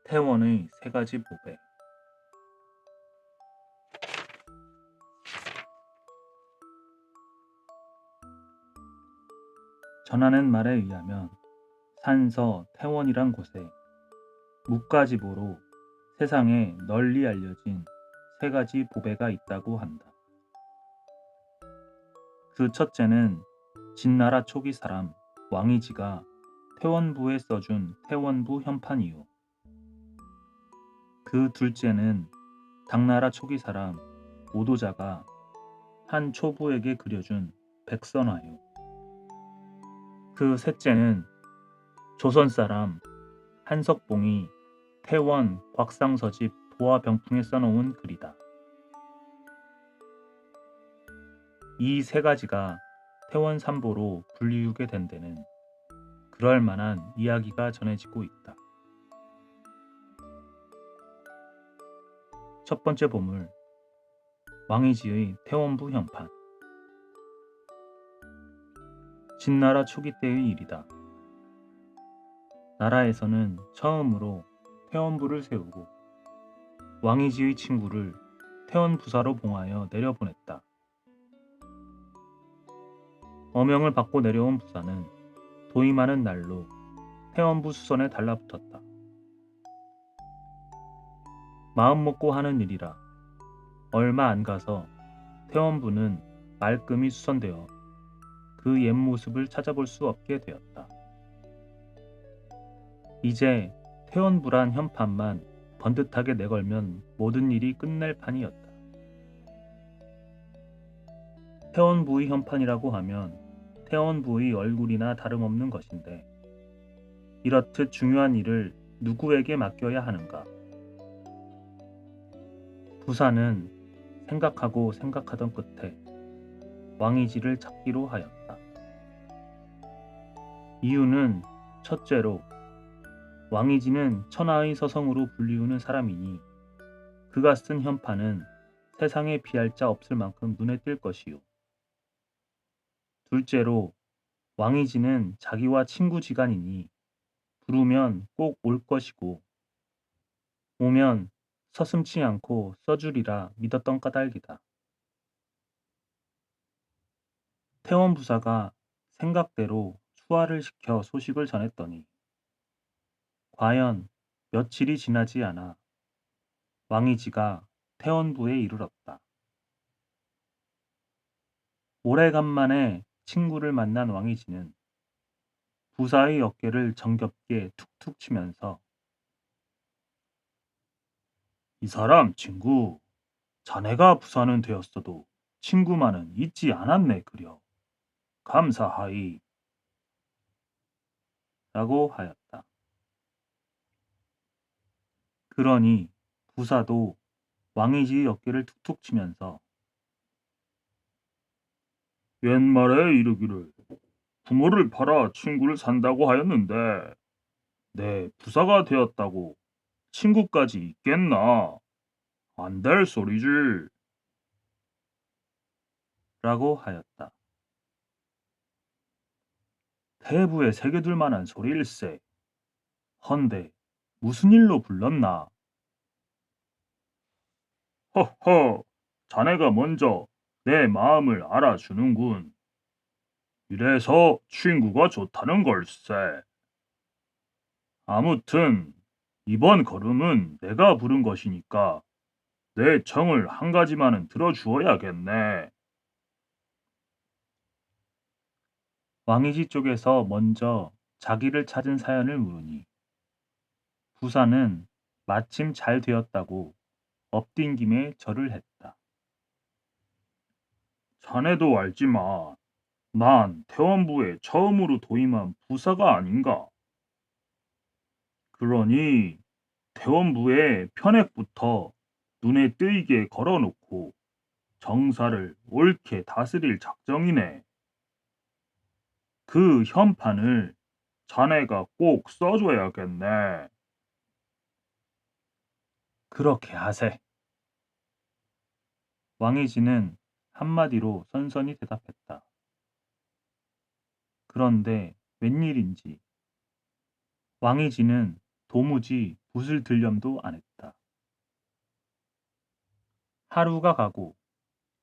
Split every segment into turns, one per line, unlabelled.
태원의 세 가지 보배. 전하는 말에 의하면 산서 태원이란 곳에 무가지보로 세상에 널리 알려진 세 가지 보배가 있다고 한다. 그 첫째는 진나라 초기 사람 왕이지가 태원부에 써준 태원부 현판이요. 그 둘째는 당나라 초기 사람 오도자가 한 초부에게 그려준 백선화요. 그 셋째는 조선 사람 한석봉이 태원 곽상서집 도화병풍에 써놓은 글이다. 이 세 가지가 태원 삼보로 불리우게 된 데는 그럴 만한 이야기가 전해지고 있다. 첫 번째 보물, 왕이지의 태원부 현판. 진나라 초기 때의 일이다. 나라에서는 처음으로 태원부를 세우고 왕이지의 친구를 태원부사로 봉하여 내려보냈다. 어명을 받고 내려온 부사는 도임하는 날로 태원부 수선에 달라붙었다. 마음 먹고 하는 일이라 얼마 안 가서 태원부는 말끔히 수선되어 그 옛 모습을 찾아볼 수 없게 되었다. 이제 태원부란 현판만 번듯하게 내걸면 모든 일이 끝날 판이었다. 태원부의 현판이라고 하면 태원부의 얼굴이나 다름없는 것인데 이렇듯 중요한 일을 누구에게 맡겨야 하는가? 부사는 생각하고 생각하던 끝에 왕이지를 찾기로 하였다. 이유는 첫째로 왕이지는 천하의 서성으로 불리우는 사람이니 그가 쓴 현판은 세상에 비할 자 없을 만큼 눈에 띌 것이요. 둘째로 왕이지는 자기와 친구지간이니 부르면 꼭 올 것이고 오면 서슴지 않고 써주리라 믿었던 까닭이다. 태원부사가 생각대로 수화를 시켜 소식을 전했더니 과연 며칠이 지나지 않아 왕이지가 태원부에 이르렀다. 오래간만에 친구를 만난 왕이지는 부사의 어깨를 정겹게 툭툭 치면서 이 사람 친구, 자네가 부사는 되었어도 친구만은 잊지 않았네 그려. 감사하이. 라고 하였다. 그러니 부사도 왕이지의 어깨를 툭툭 치면서 옛말에 이르기를 부모를 팔아 친구를 산다고 하였는데 내 부사가 되었다고 친구까지 있겠나? 안 될 소리지. 라고 하였다. 대부에 새겨둘 만한 소리일세. 헌데 무슨 일로 불렀나? 허허, 자네가 먼저 내 마음을 알아주는군. 이래서 친구가 좋다는 걸세. 아무튼 이번 걸음은 내가 부른 것이니까 내 청을 한 가지만은 들어주어야겠네. 왕이지 쪽에서 먼저 자기를 찾은 사연을 물으니 부사는 마침 잘 되었다고 엎딩김에 절을 했다. 자네도 알지만 난 태원부에 처음으로 도임한 부사가 아닌가. 그러니 태원부에 편액부터 눈에 띄게 걸어놓고 정사를 옳게 다스릴 작정이네. 그 현판을 자네가 꼭 써줘야겠네. 그렇게 하세. 왕이지는 한마디로 선선히 대답했다. 그런데 웬일인지 왕이지는 도무지 붓을 들렴도 안 했다. 하루가 가고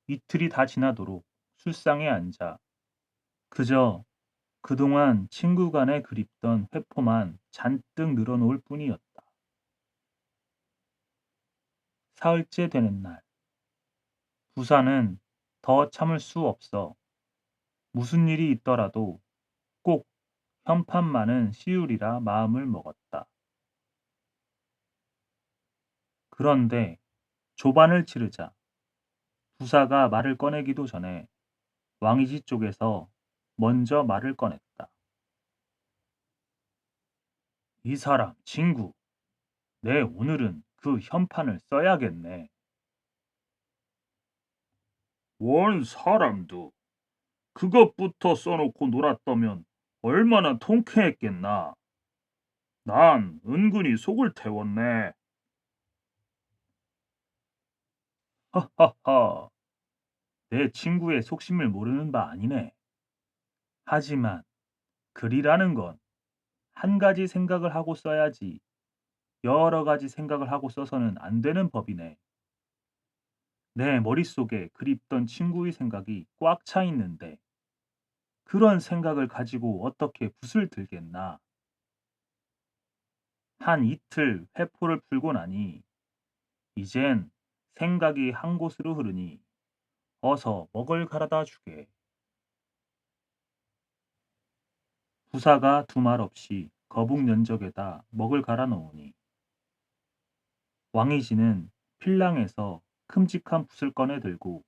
이틀이 다 지나도록 술상에 앉아 그저 그동안 친구 간에 그립던 회포만 잔뜩 늘어놓을 뿐이었다. 사흘째 되는 날, 부사는 더 참을 수 없어 무슨 일이 있더라도 꼭 현판만은 씌우리라 마음을 먹었다. 그런데 조반을 치르자 부사가 말을 꺼내기도 전에 왕이지 쪽에서 먼저 말을 꺼냈다. 이 사람 친구, 내 오늘은 그 현판을 써야겠네. 원 사람도 그것부터 써놓고 놀았다면 얼마나 통쾌했겠나. 난 은근히 속을 태웠네. 하하하, 내 친구의 속심을 모르는 바 아니네. 하지만 글이라는 건 한 가지 생각을 하고 써야지 여러 가지 생각을 하고 써서는 안 되는 법이네. 내 머릿속에 그립던 친구의 생각이 꽉 차 있는데 그런 생각을 가지고 어떻게 붓을 들겠나. 한 이틀 회포를 풀고 나니 이젠 생각이 한 곳으로 흐르니 어서 먹을 가져다 주게. 부사가 두말 없이 거북 면적에다 먹을 갈아 넣으니 왕이지는 필랑에서 큼직한 붓을 꺼내 들고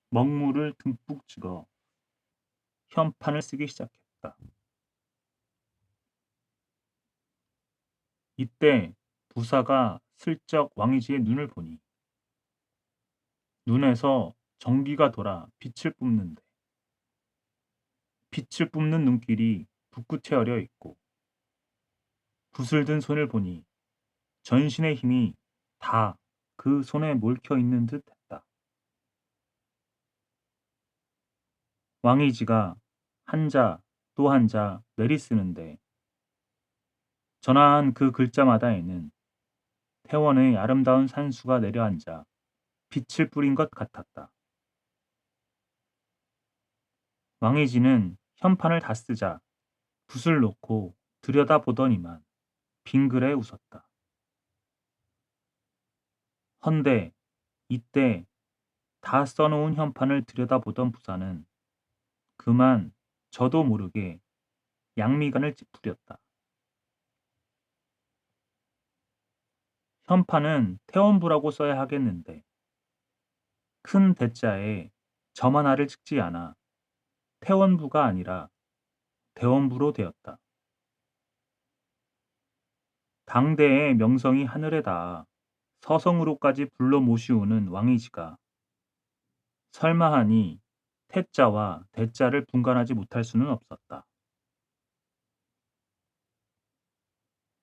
먹물을 듬뿍 찍어 현판을 쓰기 시작했다. 이때 부사가 슬쩍 왕이지의 눈을 보니 눈에서 전기가 돌아 빛을 뿜는데 빛을 뿜는 눈길이 붓끝에 어려 있고 붓을 든 손을 보니 전신의 힘이 다 그 손에 몰켜 있는 듯 했다. 왕이지가 한자 또 한자 내리쓰는데 전화한 그 글자마다에는 태원의 아름다운 산수가 내려앉아 빛을 뿌린 것 같았다. 왕이지는 현판을 다 쓰자 붓을 놓고 들여다보더니만 빙그레 웃었다. 헌데 이때 다 써놓은 현판을 들여다보던 부사는 그만 저도 모르게 양미간을 찌푸렸다. 현판은 태원부라고 써야 하겠는데 큰 대자에 점 하나를 찍지 않아 태원부가 아니라 대원부로 되었다. 당대의 명성이 하늘에 닿아 서성으로까지 불러 모시우는 왕이지가 설마하니 태자와 대자를 분간하지 못할 수는 없었다.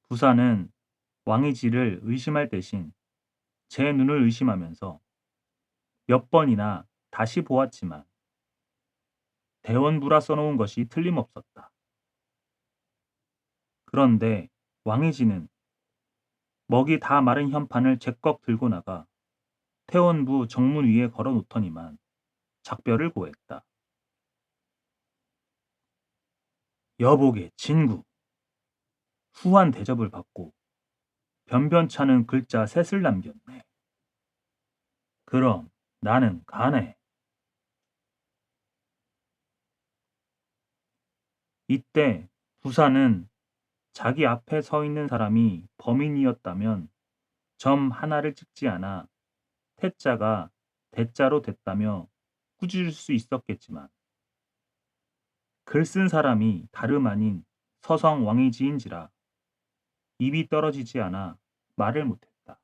부사는 왕이지를 의심할 대신 제 눈을 의심하면서 몇 번이나 다시 보았지만 대원부라 써놓은 것이 틀림없었다. 그런데 왕이지는 먹이 다 마른 현판을 제꺽 들고 나가 태원부 정문 위에 걸어 놓더니만 작별을 고했다. 여복의 진구. 후한 대접을 받고 변변찮은 글자 셋을 남겼네. 그럼 나는 가네. 이때 부사는 자기 앞에 서 있는 사람이 범인이었다면 점 하나를 찍지 않아 태자가 대자로 됐다며 꾸짖을 수 있었겠지만 글 쓴 사람이 다름 아닌 서성 왕이지인지라 입이 떨어지지 않아 말을 못했다.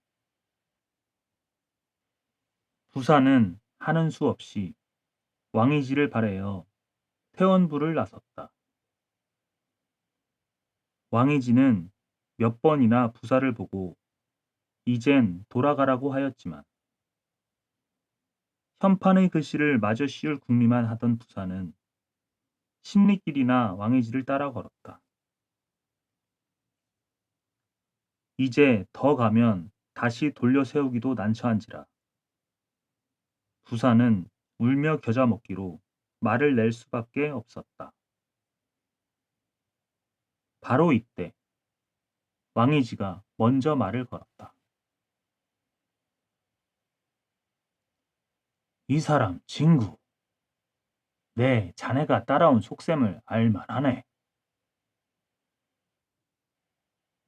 부사는 하는 수 없이 왕이지를 바래어 태원부를 나섰다. 왕이지는 몇 번이나 부사를 보고 이젠 돌아가라고 하였지만 현판의 글씨를 마저 씌울 궁리만 하던 부사는 십리길이나 왕이지를 따라 걸었다. 이제 더 가면 다시 돌려 세우기도 난처한지라 부사는 울며 겨자 먹기로 말을 낼 수밖에 없었다. 바로 이때 왕이지가 먼저 말을 걸었다. 이 사람 친구, 내 자네가 따라온 속셈을 알만하네.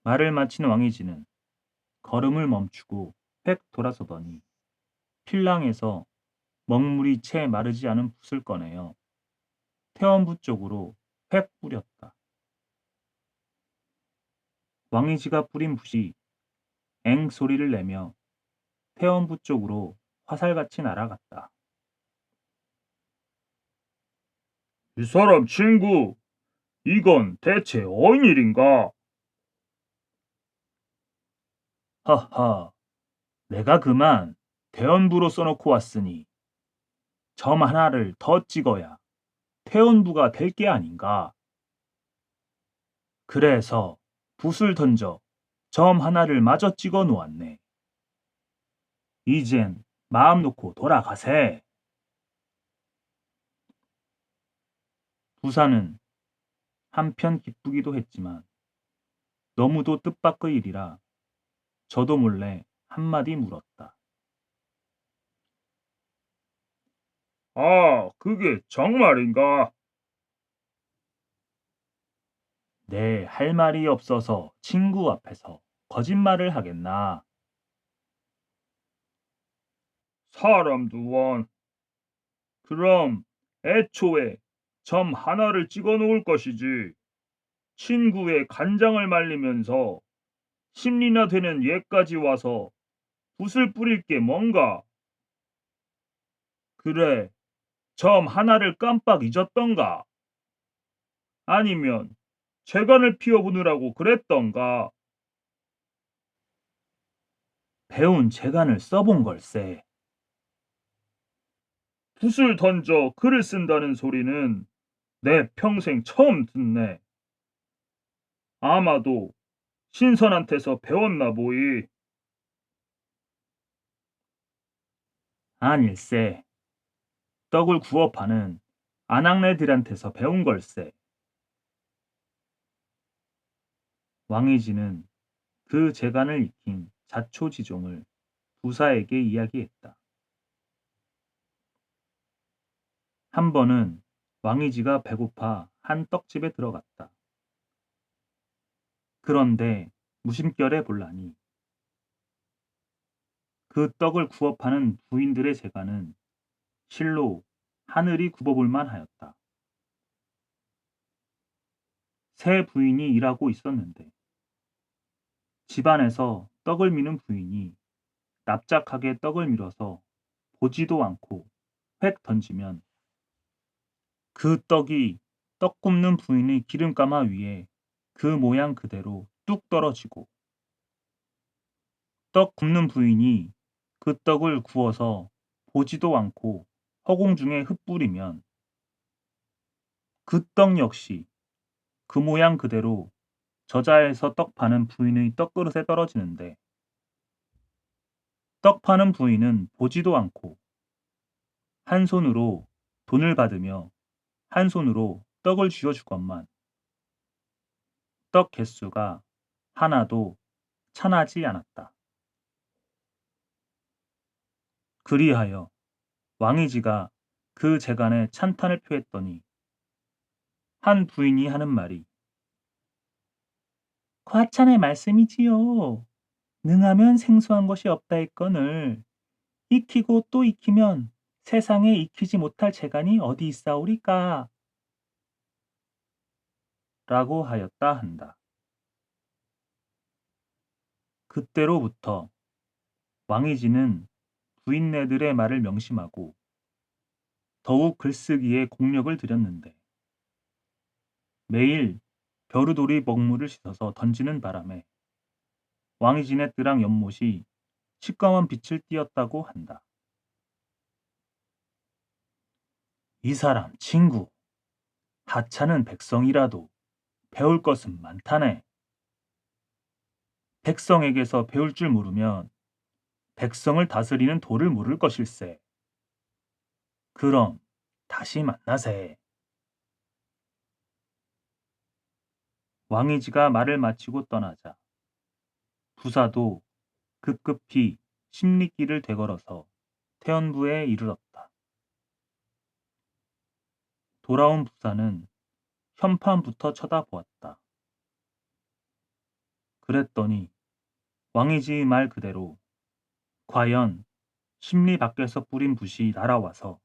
말을 마친 왕이지는 걸음을 멈추고 획 돌아서더니 필랑에서 먹물이 채 마르지 않은 붓을 꺼내어 태원부 쪽으로 획 뿌렸다. 왕이지가 뿌린 붓이 엥 소리를 내며 태원부 쪽으로 화살같이 날아갔다. 이 사람 친구, 이건 대체 어인 일인가? 하하, 내가 그만 대원부로 써놓고 왔으니 점 하나를 더 찍어야 태원부가 될 게 아닌가. 그래서 붓을 던져 점 하나를 마저 찍어 놓았네. 이젠 마음 놓고 돌아가세. 부사는 한편 기쁘기도 했지만 너무도 뜻밖의 일이라 저도 몰래 한마디 물었다. 아, 그게 정말인가? 네, 할 말이 없어서 친구 앞에서 거짓말을 하겠나? 사람도 원. 그럼 애초에 점 하나를 찍어 놓을 것이지. 친구의 간장을 말리면서 심리나 되는 얘까지 와서 붓을 뿌릴 게 뭔가? 그래, 점 하나를 깜빡 잊었던가? 아니면 재간을 피워보느라고 그랬던가? 배운 재간을 써본 걸세. 붓을 던져 글을 쓴다는 소리는 내 평생 처음 듣네. 아마도 신선한테서 배웠나 보이. 아닐세. 떡을 구워 파는 아낙네들한테서 배운 걸세. 왕이지는 그 재간을 익힌 자초지종을 부사에게 이야기했다. 한 번은 왕이지가 배고파 한 떡집에 들어갔다. 그런데 무심결에 볼라니 그 떡을 구워 파는 부인들의 재간은 실로 하늘이 굽어볼 만하였다. 세 부인이 일하고 있었는데 집안에서 떡을 미는 부인이 납작하게 떡을 밀어서 보지도 않고 획 던지면 그 떡이 떡 굽는 부인의 기름가마 위에 그 모양 그대로 뚝 떨어지고 떡 굽는 부인이 그 떡을 구워서 보지도 않고 허공 중에 흩뿌리면 그 떡 역시 그 모양 그대로 저자에서 떡 파는 부인의 떡그릇에 떨어지는데 떡 파는 부인은 보지도 않고 한 손으로 돈을 받으며 한 손으로 떡을 쥐어주건만 떡 개수가 하나도 차나지 않았다. 그리하여 왕이지가 그 재간에 찬탄을 표했더니 한 부인이 하는 말이 과찬의 말씀이지요. 능하면 생소한 것이 없다 했거늘 익히고 또 익히면 세상에 익히지 못할 재간이 어디 있사오리까? 라고 하였다 한다. 그때로부터 왕이지는 부인네들의 말을 명심하고 더욱 글쓰기에 공력을 들였는데 매일 벼루돌이 먹물을 씻어서 던지는 바람에 왕이진의 뜨랑 연못이 시꺼먼 빛을 띠었다고 한다. 이 사람 친구, 하찮은 백성이라도 배울 것은 많다네. 백성에게서 배울 줄 모르면 백성을 다스리는 도를 모를 것일세. 그럼 다시 만나세. 왕이지가 말을 마치고 떠나자 부사도 급급히 십리길을 되걸어서 태원부에 이르렀다. 돌아온 부사는 현판부터 쳐다보았다. 그랬더니 왕이지의 말 그대로 과연 십리 밖에서 뿌린 붓이 날아와서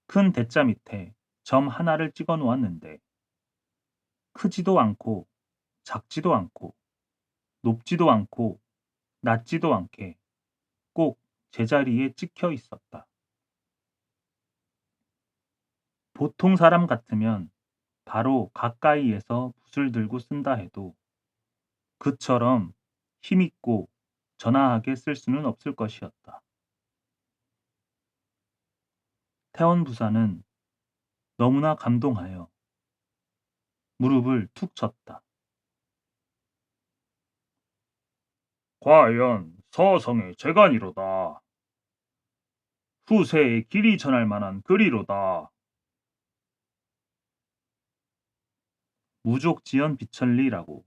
큰 대자 밑에 점 하나를 찍어 놓았는데 크지도 않고 작지도 않고 높지도 않고 낮지도 않게 꼭 제자리에 찍혀 있었다. 보통 사람 같으면 바로 가까이에서 붓을 들고 쓴다 해도 그처럼 힘있고 전화하게 쓸 수는 없을 것이었다. 태원 부사는 너무나 감동하여 무릎을 툭 쳤다. 과연 서성의 재간이로다. 후세에 길이 전할 만한 글이로다. 무족지연 비천리라고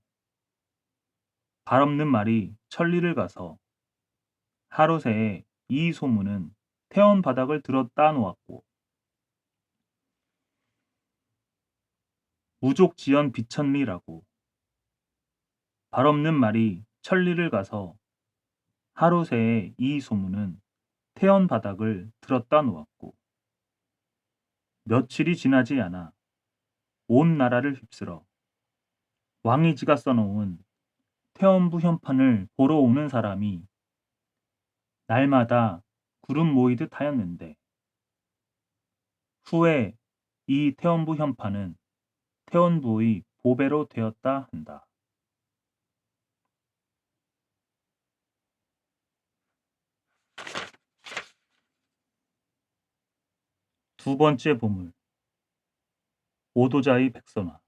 발 없는 말이 천리를 가서 하루 새에 이 소문은 태원 바닥을 들었다 놓았고 무족지연 비천리라고 발 없는 말이 천리를 가서 하루 새에 이 소문은 태원 바닥을 들었다 놓았고 며칠이 지나지 않아 온 나라를 휩쓸어 왕이지가 써놓은 태원부 현판을 보러 오는 사람이 날마다 구름 모이듯 하였는데 후에 이 태원부 현판은 태원부의 보배로 되었다 한다. 두 번째 보물, 오도자의 백선화.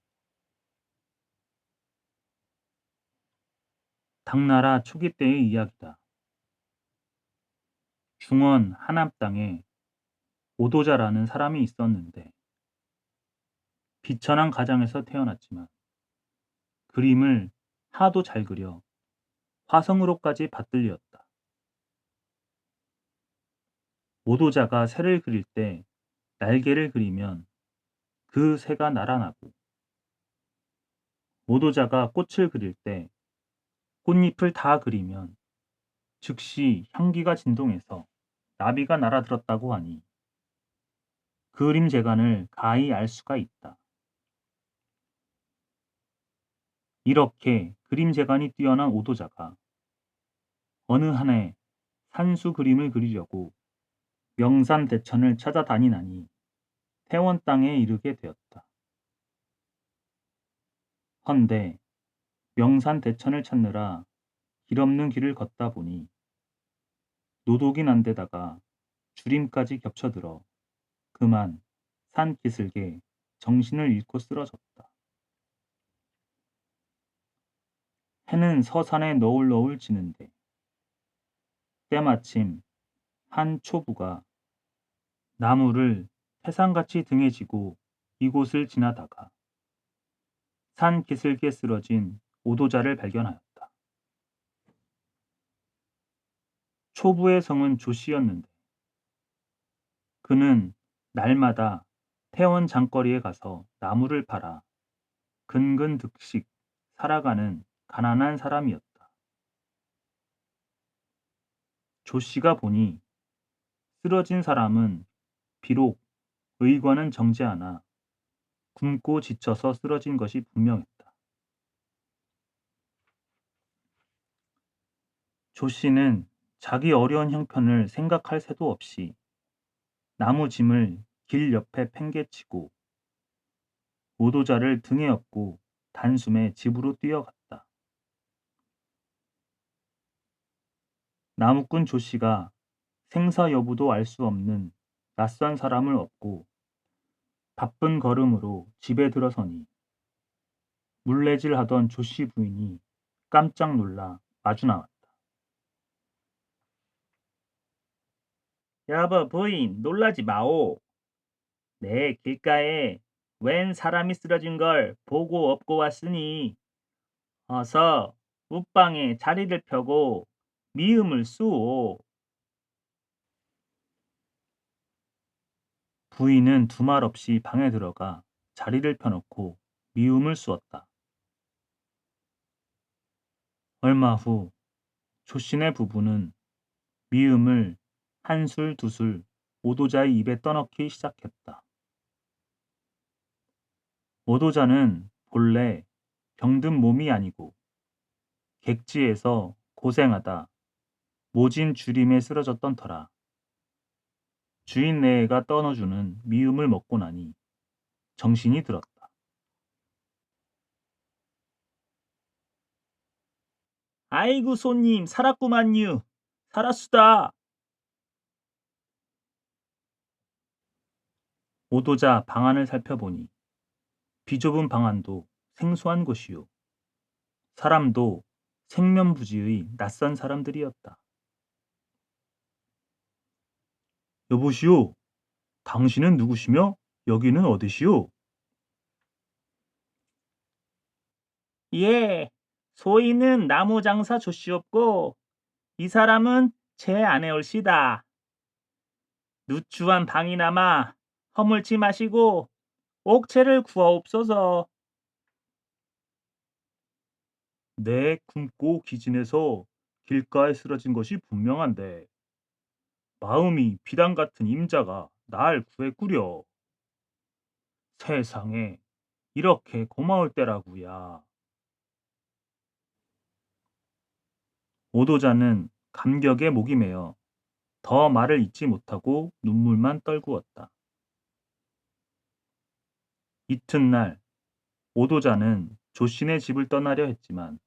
당나라 초기 때의 이야기다. 중원 하남 땅에 오도자라는 사람이 있었는데 비천한 가정에서 태어났지만 그림을 하도 잘 그려 화성으로까지 받들렸다. 오도자가 새를 그릴 때 날개를 그리면 그 새가 날아나고 오도자가 꽃을 그릴 때 꽃잎을 다 그리면 즉시 향기가 진동해서 나비가 날아들었다고 하니 그림 재간을 가히 알 수가 있다. 이렇게 그림 재간이 뛰어난 오도자가 어느 한 해 산수 그림을 그리려고 명산 대천을 찾아다니나니 태원 땅에 이르게 되었다. 헌데 명산 대천을 찾느라 길 없는 길을 걷다 보니 노독이 난 데다가 주림까지 겹쳐들어 그만 산 기슭에 정신을 잃고 쓰러졌다. 해는 서산에 너울너울 지는데 때마침 한 초부가 나무를 태산같이 등에 지고 이곳을 지나다가 산 기슭에 쓰러진 오도자를 발견하였다. 초부의 성은 조씨였는데 그는 날마다 태원 장거리에 가서 나무를 팔아 근근득식 살아가는 가난한 사람이었다. 조씨가 보니 쓰러진 사람은 비록 의관은 정제하나 굶고 지쳐서 쓰러진 것이 분명했다. 조씨는 자기 어려운 형편을 생각할 새도 없이 나무 짐을 길 옆에 팽개치고 오도자를 등에 업고 단숨에 집으로 뛰어갔다. 나무꾼 조씨가 생사 여부도 알 수 없는 낯선 사람을 업고 바쁜 걸음으로 집에 들어서니 물레질하던 조씨 부인이 깜짝 놀라 마주 나왔다. 여보 부인 놀라지 마오. 내 길가에 웬 사람이 쓰러진 걸 보고 업고 왔으니 어서 웃방에 자리를 펴고 미음을 쑤오. 부인은 두말 없이 방에 들어가 자리를 펴놓고 미움을 쑤었다. 얼마 후 조신의 부부는 미음을 한 술 두 술 오도자의 입에 떠넣기 시작했다. 오도자는 본래 병든 몸이 아니고 객지에서 고생하다 모진 주림에 쓰러졌던 터라 주인네가 떠넣어주는 미음을 먹고 나니 정신이 들었다. 아이고 손님 살았구만유. 살았수다. 오도자 방안을 살펴보니 비좁은 방안도 생소한 곳이요. 사람도 생면부지의 낯선 사람들이었다. 여보시오, 당신은 누구시며 여기는 어디시오? 예, 소인은 나무장사 조씨옵고 이 사람은 제 아내올시다. 누추한 방이나마 허물지 마시고 옥체를 구하옵소서. 내 굶고 기진해서 길가에 쓰러진 것이 분명한데 마음이 비단 같은 임자가 날 구했구려. 세상에 이렇게 고마울 때라구야. 오도자는 감격에 목이 메어 더 말을 잇지 못하고 눈물만 떨구었다. 이튿날 오도자는 조신의 집을 떠나려 했지만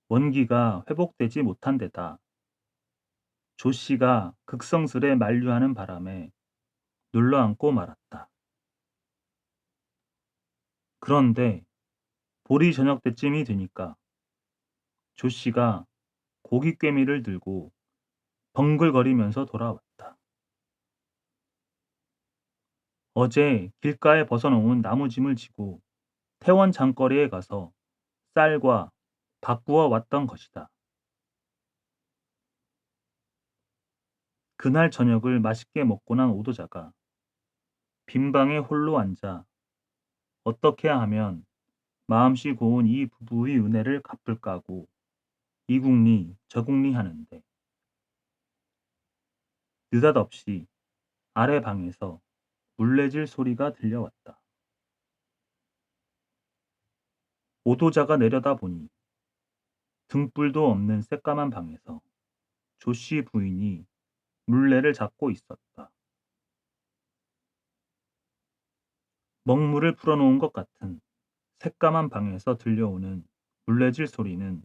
원기가 회복되지 못한 데다 조씨가 극성스레 만류하는 바람에 눌러앉고 말았다. 그런데 보리 저녁 때쯤이 되니까 조씨가 고깃괭이를 들고 벙글거리면서 돌아왔다. 어제 길가에 벗어놓은 나무짐을 지고 태원 장거리에 가서 쌀과 밥 구워 왔던 것이다. 그날 저녁을 맛있게 먹고 난 오도자가 빈방에 홀로 앉아 어떻게 하면 마음씨 고운 이 부부의 은혜를 갚을까 하고 이궁리 저궁리 하는데 느닷없이 아래 방에서 물레질 소리가 들려왔다. 오도자가 내려다보니 등불도 없는 새까만 방에서 조씨 부인이 물레를 잡고 있었다. 먹물을 풀어놓은 것 같은 새까만 방에서 들려오는 물레질 소리는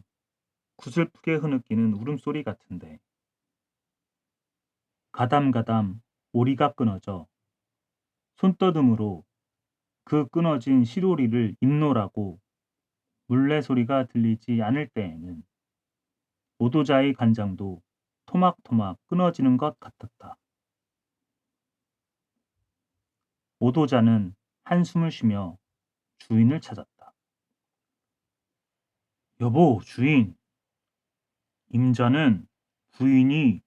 구슬프게 흐느끼는 울음소리 같은데 가담가담 오리가 끊어져 손떠듬으로 그 끊어진 시로리를 입노라고 물레 소리가 들리지 않을 때에는 오도자의 간장도 토막토막 끊어지는 것 같았다. 오도자는 한숨을 쉬며 주인을 찾았다. 여보, 주인. 임자는 부인이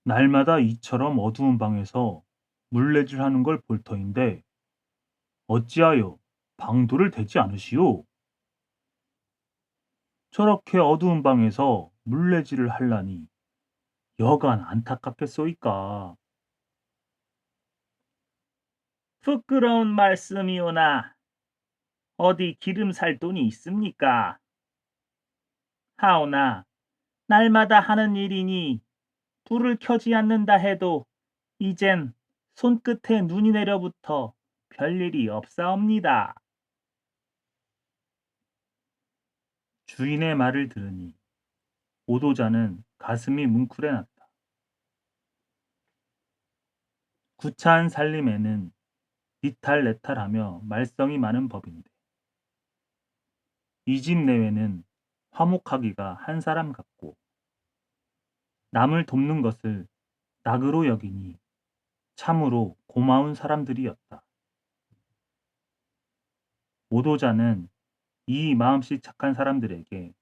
날마다 이처럼 어두운 방에서 물레질하는 걸 볼 터인데 어찌하여 방도를 대지 않으시오? 저렇게 어두운 방에서 물레질을 하려니 여간 안타깝겠소이까. 부끄러운 말씀이오나 어디 기름 살 돈이 있습니까? 하오나 날마다 하는 일이니 불을 켜지 않는다 해도 이젠 손끝에 눈이 내려붙어 별일이 없사옵니다. 주인의 말을 들으니 오도자는 가슴이 뭉클해났다. 구차한 살림에는 이탈내탈하며 말썽이 많은 법인데 이 집 내외는 화목하기가 한 사람 같고 남을 돕는 것을 낙으로 여기니 참으로 고마운 사람들이었다. 오도자는 이 마음씨 착한 사람들에게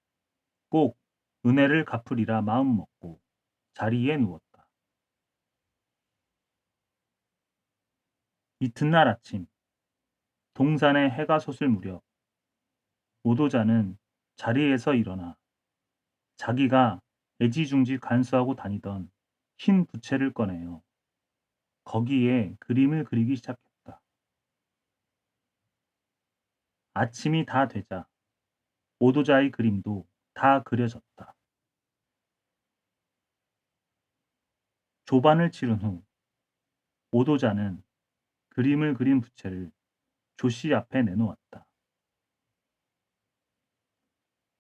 꼭 은혜를 갚으리라 마음먹고 자리에 누웠다. 이튿날 아침 동산에 해가 솟을 무렵 오도자는 자리에서 일어나 자기가 애지중지 간수하고 다니던 흰 부채를 꺼내어 거기에 그림을 그리기 시작했다. 아침이 다 되자 오도자의 그림도 다 그려졌다. 조반을 치른 후 오도자는 그림을 그린 부채를 조씨 앞에 내놓았다.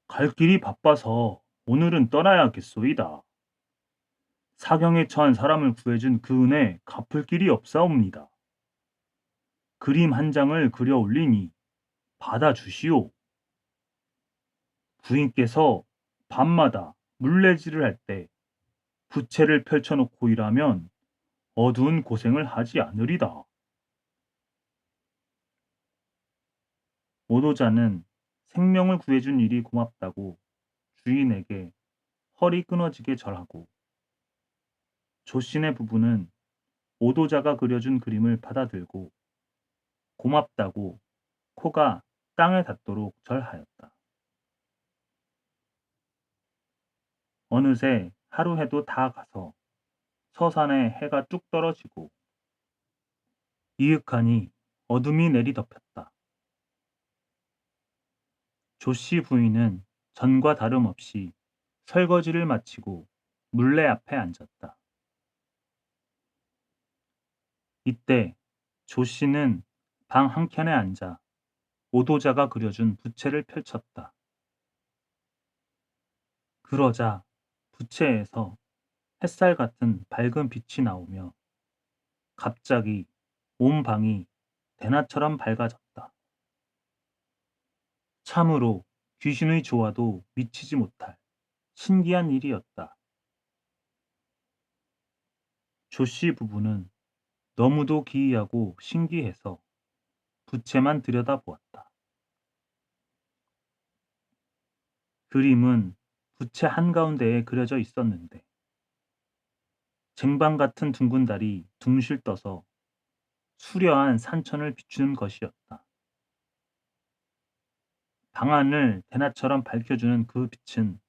갈 길이 바빠서 오늘은 떠나야겠소이다. 사경에 처한 사람을 구해준 그 은혜 갚을 길이 없사옵니다. 그림 한 장을 그려 올리니 받아주시오. 부인께서 밤마다 물레질을 할 때 부채를 펼쳐놓고 일하면 어두운 고생을 하지 않으리다. 오도자는 생명을 구해준 일이 고맙다고 주인에게 허리 끊어지게 절하고 조신의 부부는 오도자가 그려준 그림을 받아들고 고맙다고 코가 땅에 닿도록 절하였다. 어느새 하루 해도 다 가서 서산에 해가 뚝 떨어지고 이윽하니 어둠이 내리덮였다. 조씨 부인은 전과 다름없이 설거지를 마치고 물레 앞에 앉았다. 이때 조씨는 방 한켠에 앉아 오도자가 그려준 부채를 펼쳤다. 그러자 부채에서 햇살 같은 밝은 빛이 나오며 갑자기 온 방이 대낮처럼 밝아졌다. 참으로 귀신의 조화도 미치지 못할 신기한 일이었다. 조씨 부부는 너무도 기이하고 신기해서 부채만 들여다보았다. 그림은 부채 한가운데에 그려져 있었는데 쟁반 같은 둥근 달이 둥실 떠서 수려한 산천을 비추는 것이었다. 방안을 대낮처럼 밝혀주는 그 빛은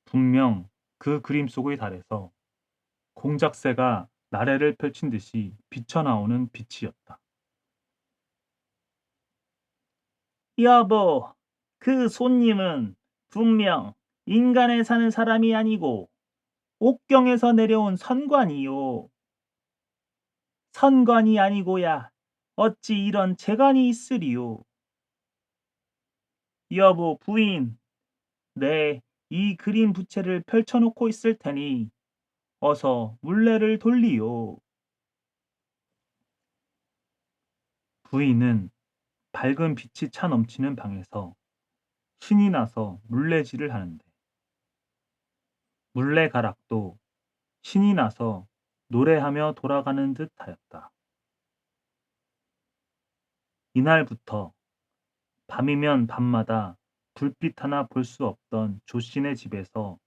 분명 그 그림 속의 달에서 공작새가 나래를 펼친 듯이 비쳐나오는 빛이었다. 여보, 그 손님은 분명 인간에 사는 사람이 아니고 옥경에서 내려온 선관이요. 선관이 아니고야 어찌 이런 재간이 있으리요. 여보, 부인, 내 이 그림 부채를 펼쳐놓고 있을 테니 어서 물레를 돌리요. 부인은 밝은 빛이 차 넘치는 방에서 신이 나서 물레질을 하는데 물레가락도 신이 나서 노래하며 돌아가는 듯 하였다. 이날부터 밤이면 밤마다 불빛 하나 볼 수 없던 조씨네 집에서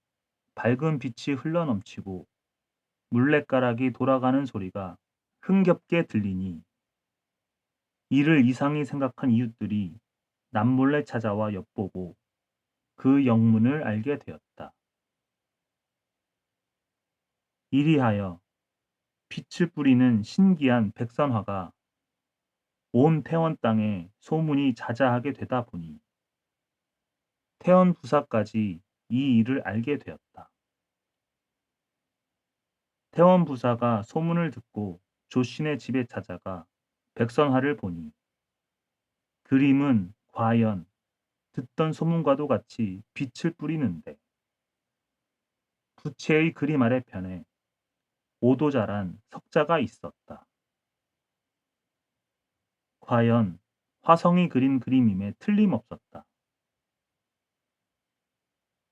밝은 빛이 흘러넘치고 물레가락이 돌아가는 소리가 흥겹게 들리니 이를 이상히 생각한 이웃들이 남몰래 찾아와 엿보고 그 영문을 알게 되었다. 이리하여 빛을 뿌리는 신기한 백선화가 온 태원 땅에 소문이 자자하게 되다 보니 태원 부사까지 이 일을 알게 되었다. 태원 부사가 소문을 듣고 조신의 집에 찾아가 백선화를 보니 그림은 과연 듣던 소문과도 같이 빛을 뿌리는데 부채의 그림 아래편에 오도자란 석자가 있었다. 과연 화성이 그린 그림임에 틀림없었다.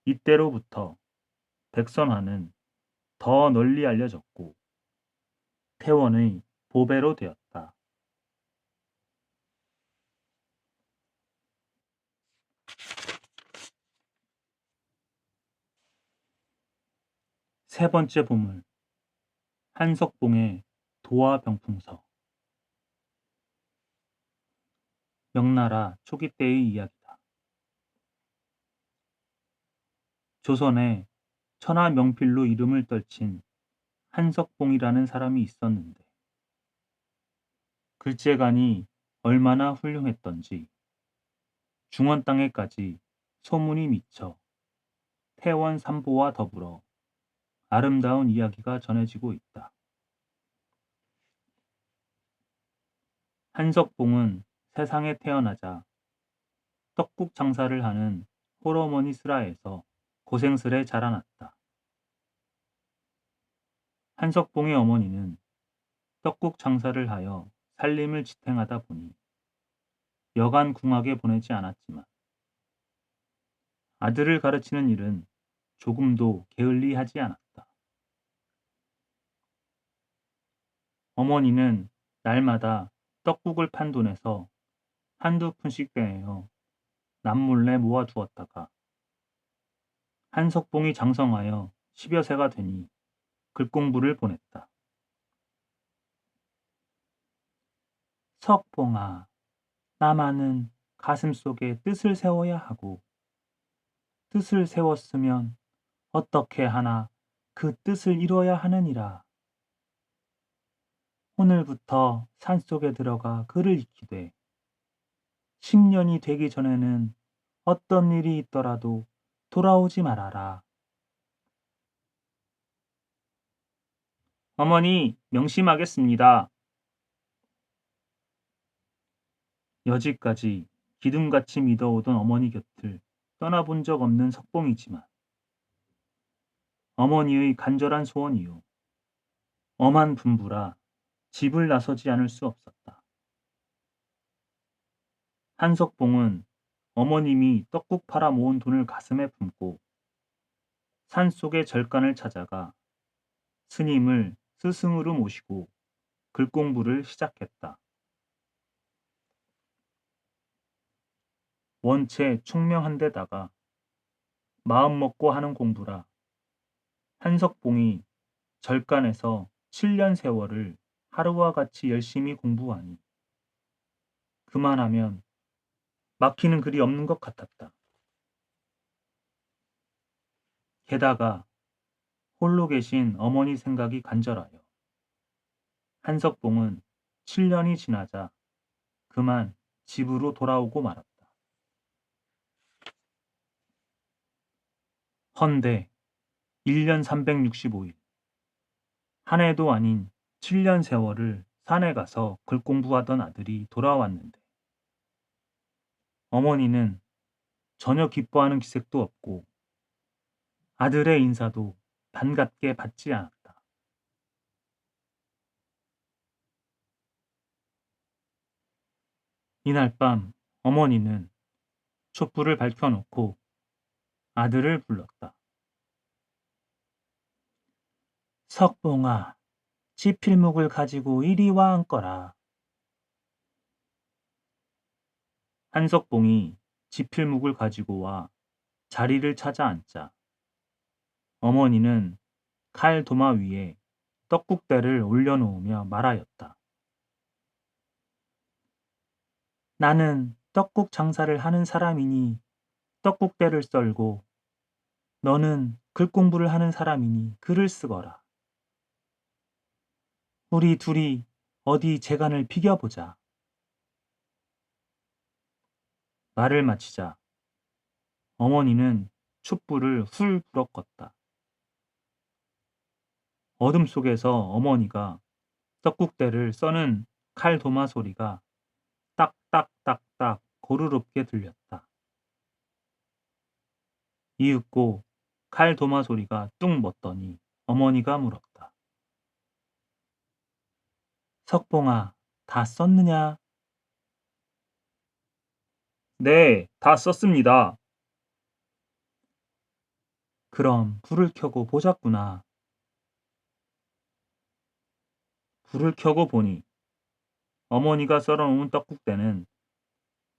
이때로부터 백선화는 더 널리 알려졌고 태원의 보배로 되었다. 세 번째 보물, 한석봉의 도화병풍서. 명나라 초기 때의 이야기다. 조선에 천하명필로 이름을 떨친 한석봉이라는 사람이 있었는데 글재간이 얼마나 훌륭했던지 중원 땅에까지 소문이 미쳐 태원 삼보와 더불어 아름다운 이야기가 전해지고 있다. 한석봉은 세상에 태어나자 떡국 장사를 하는 홀어머니 슬하에서 고생스레 자라났다. 한석봉의 어머니는 떡국 장사를 하여 살림을 지탱하다 보니 여간 궁하게 보내지 않았지만 아들을 가르치는 일은 조금도 게을리하지 않았다. 어머니는 날마다 떡국을 판 돈에서 한두 푼씩 빼내어 남몰래 모아두었다가 한석봉이 장성하여 10여 세가 되니 글공부를 보냈다. 석봉아, 나만은 가슴속에 뜻을 세워야 하고 뜻을 세웠으면 어떻게 하나 그 뜻을 이뤄야 하느니라. 오늘부터 산속에 들어가 글을 익히되 10년이 되기 전에는 어떤 일이 있더라도 돌아오지 말아라. 어머니, 명심하겠습니다. 여지까지 기둥같이 믿어오던 어머니 곁을 떠나본 적 없는 석봉이지만 어머니의 간절한 소원이요. 엄한 분부라 집을 나서지 않을 수 없었다. 한석봉은 어머님이 떡국 팔아 모은 돈을 가슴에 품고 산속의 절간을 찾아가 스님을 스승으로 모시고 글공부를 시작했다. 원체 충명한 데다가 마음 먹고 하는 공부라 한석봉이 절간에서 7년 세월을 하루와 같이 열심히 공부하니 그만하면 막히는 글이 없는 것 같았다. 게다가 홀로 계신 어머니 생각이 간절하여 한석봉은 7년이 지나자 그만 집으로 돌아오고 말았다. 헌데 1년 365일, 한 해도 아닌 7년 세월을 산에 가서 글 공부하던 아들이 돌아왔는데 어머니는 전혀 기뻐하는 기색도 없고 아들의 인사도 반갑게 받지 않았다. 이날 밤 어머니는 촛불을 밝혀놓고 아들을 불렀다. 석봉아, 지필묵을 가지고 이리 와 앉거라. 한석봉이 지필묵을 가지고 와 자리를 찾아 앉자 어머니는 칼 도마 위에 떡국대를 올려놓으며 말하였다. 나는 떡국 장사를 하는 사람이니 떡국대를 썰고 너는 글 공부를 하는 사람이니 글을 쓰거라. 우리 둘이 어디 재간을 비겨보자. 말을 마치자 어머니는 촛불을 훌 불어 껐다. 어둠 속에서 어머니가 떡국대를 써는 칼 도마 소리가 딱딱딱딱 고르롭게 들렸다. 이윽고 칼 도마 소리가 뚝 멎더니 어머니가 물었다. 석봉아, 다 썼느냐? 네, 다 썼습니다. 그럼 불을 켜고 보자꾸나. 불을 켜고 보니 어머니가 썰어놓은 떡국대는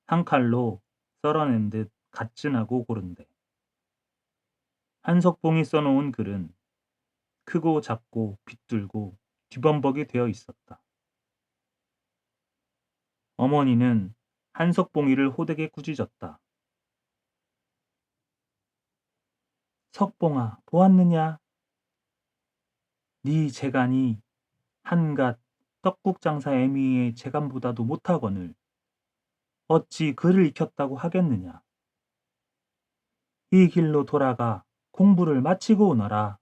한 칼로 썰어낸 듯 가뿐하고 고른데 한석봉이 써놓은 글은 크고 작고 빗들고 뒤범벅이 되어 있었다. 어머니는 한석봉이를 호되게 꾸짖었다. 석봉아, 보았느냐? 네 재간이 한갓 떡국 장사 애미의 재간보다도 못하거늘 어찌 글을 익혔다고 하겠느냐? 이 길로 돌아가 공부를 마치고 오너라.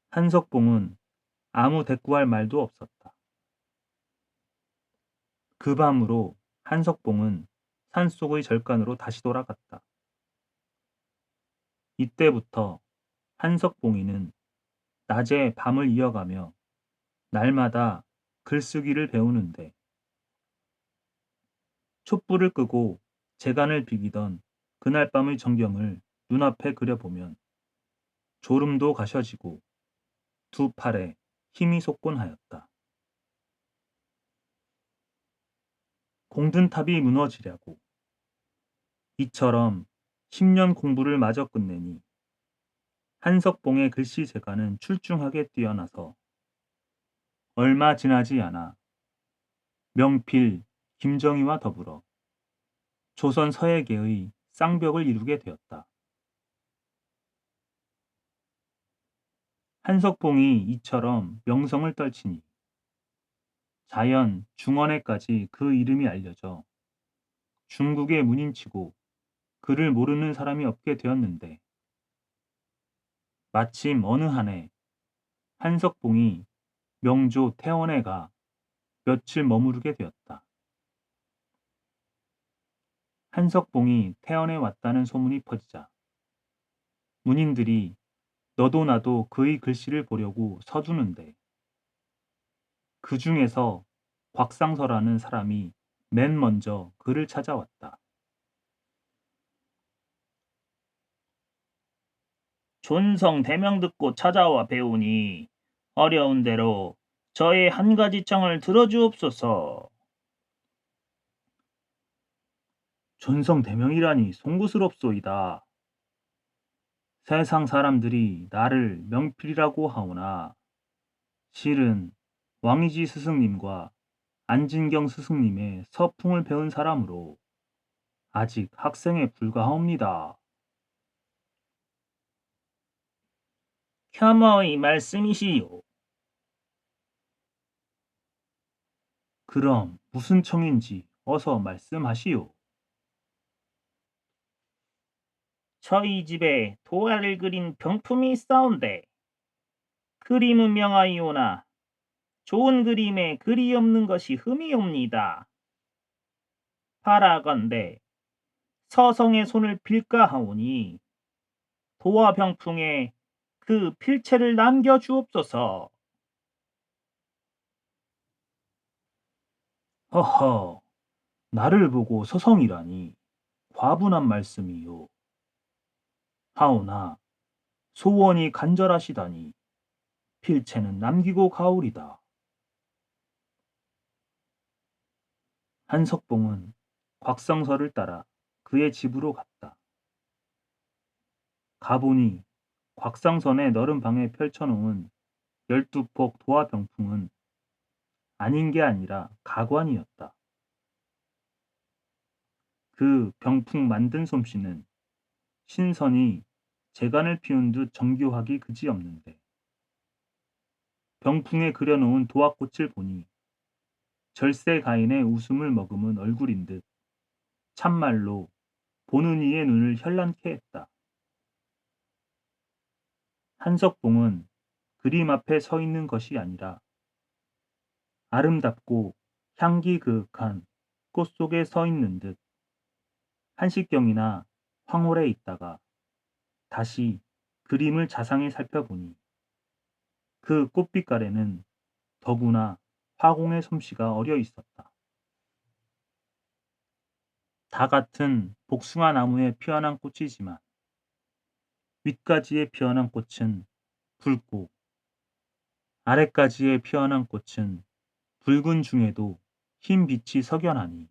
한석봉은 아무 대꾸할 말도 없었다. 그 밤으로 한석봉은 산속의 절간으로 다시 돌아갔다. 이때부터 한석봉이는 낮에 밤을 이어가며 날마다 글쓰기를 배우는데 촛불을 끄고 재간을 비기던 그날 밤의 전경을 눈앞에 그려보면 졸음도 가셔지고 두 팔에 힘이 솟곤 하였다. 공든탑이 무너지려고 이처럼 10년 공부를 마저 끝내니 한석봉의 글씨 재간은 출중하게 뛰어나서 얼마 지나지 않아 명필 김정희와 더불어 조선 서예계의 쌍벽을 이루게 되었다. 한석봉이 이처럼 명성을 떨치니 자연 중원에까지 그 이름이 알려져 중국의 문인치고 그를 모르는 사람이 없게 되었는데 마침 어느 한해 한석봉이 명조 태원에 가 며칠 머무르게 되었다. 한석봉이 태원에 왔다는 소문이 퍼지자 문인들이 너도 나도 그의 글씨를 보려고 서두는데 그 중에서 곽상서라는 사람이 맨 먼저 그를 찾아왔다. 존성 대명 듣고 찾아와 배우니 어려운 대로 저의 한 가지 청을 들어주옵소서. 존성 대명이라니 송구스럽소이다. 세상 사람들이 나를 명필이라고 하오나 실은 왕이지 스승님과 안진경 스승님의 서풍을 배운 사람으로 아직 학생에 불과하옵니다. 혐오의 말씀이시요. 그럼 무슨 청인지 어서 말씀하시오. 저희 집에 도화를 그린 병품이 있사온데 그림은 명하이오나 좋은 그림에 글이 없는 것이 흠이옵니다. 바라건대 서성의 손을 빌까 하오니 도화 병풍에 그 필체를 남겨주옵소서. 허허, 나를 보고 서성이라니 과분한 말씀이요. 하오나 소원이 간절하시다니 필체는 남기고 가오리다. 한석봉은 곽성서를 따라 그의 집으로 갔다. 가보니 곽상선의 너른 방에 펼쳐놓은 12폭 도화 병풍은 아닌 게 아니라 가관이었다. 그 병풍 만든 솜씨는 신선이 재간을 피운 듯 정교하기 그지없는데 병풍에 그려놓은 도화꽃을 보니 절세 가인의 웃음을 머금은 얼굴인 듯 참말로 보는 이의 눈을 현란케 했다. 한석봉은 그림 앞에 서 있는 것이 아니라 아름답고 향기 그윽한 꽃 속에 서 있는 듯 한식경이나 황홀에 있다가 다시 그림을 자상히 살펴보니 그 꽃빛깔에는 더구나 화공의 솜씨가 어려 있었다. 다 같은 복숭아 나무에 피어난 꽃이지만 윗가지에 피어난 꽃은 붉고 아랫가지에 피어난 꽃은 붉은 중에도 흰 빛이 석연하니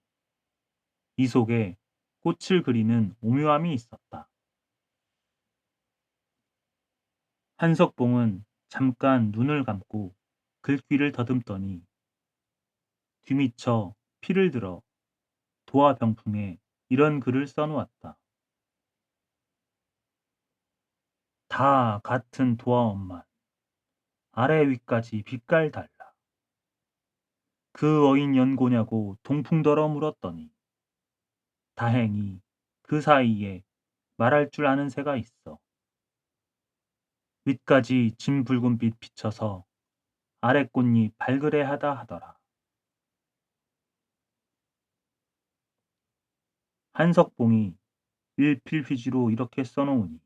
이 속에 꽃을 그리는 오묘함이 있었다. 한석봉은 잠깐 눈을 감고 글귀를 더듬더니 뒤미처 피를 들어 도화 병풍에 이런 글을 써놓았다. 다 같은 도화원만 아래 위까지 빛깔 달라. 그 어인 연고냐고 동풍더러 물었더니 다행히 그 사이에 말할 줄 아는 새가 있어. 윗까지 진 붉은빛 비쳐서 아래 꽃잎 발그레하다 하더라. 한석봉이 일필휘지로 이렇게 써놓으니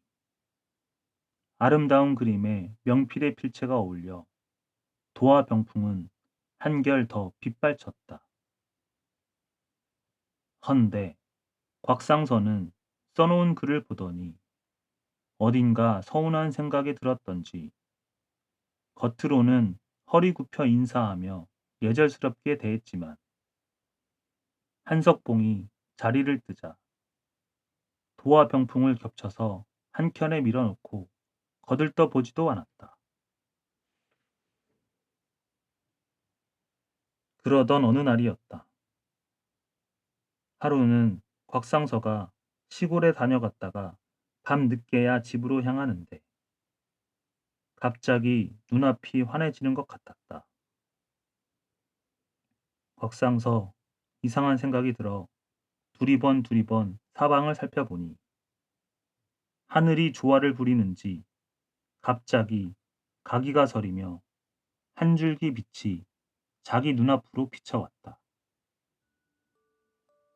아름다운 그림에 명필의 필체가 어울려 도화 병풍은 한결 더 빛발쳤다. 헌데 곽상선은 써놓은 글을 보더니 어딘가 서운한 생각이 들었던지 겉으로는 허리 굽혀 인사하며 예절스럽게 대했지만 한석봉이 자리를 뜨자 도화 병풍을 겹쳐서 한켠에 밀어놓고 거들떠 보지도 않았다. 그러던 어느 날이었다. 하루는 곽상서가 시골에 다녀갔다가 밤 늦게야 집으로 향하는데 갑자기 눈앞이 환해지는 것 같았다. 곽상서 이상한 생각이 들어 두리번 사방을 살펴보니 하늘이 조화를 부리는지 갑자기 가기가 서리며 한 줄기 빛이 자기 눈앞으로 비쳐왔다.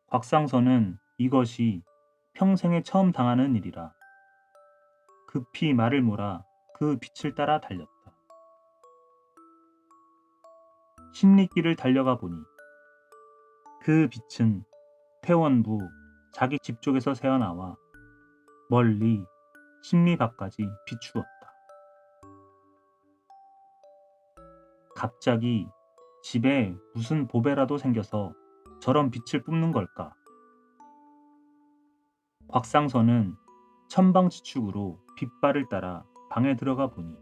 곽상서는 이것이 평생에 처음 당하는 일이라 급히 말을 몰아 그 빛을 따라 달렸다. 십리길을 달려가 보니 그 빛은 태원부 자기 집 쪽에서 새어나와 멀리 십리 밖까지 비추었다. 갑자기 집에 무슨 보배라도 생겨서 저런 빛을 뿜는 걸까? 곽상서는 천방지축으로 빛발을 따라 방에 들어가 보니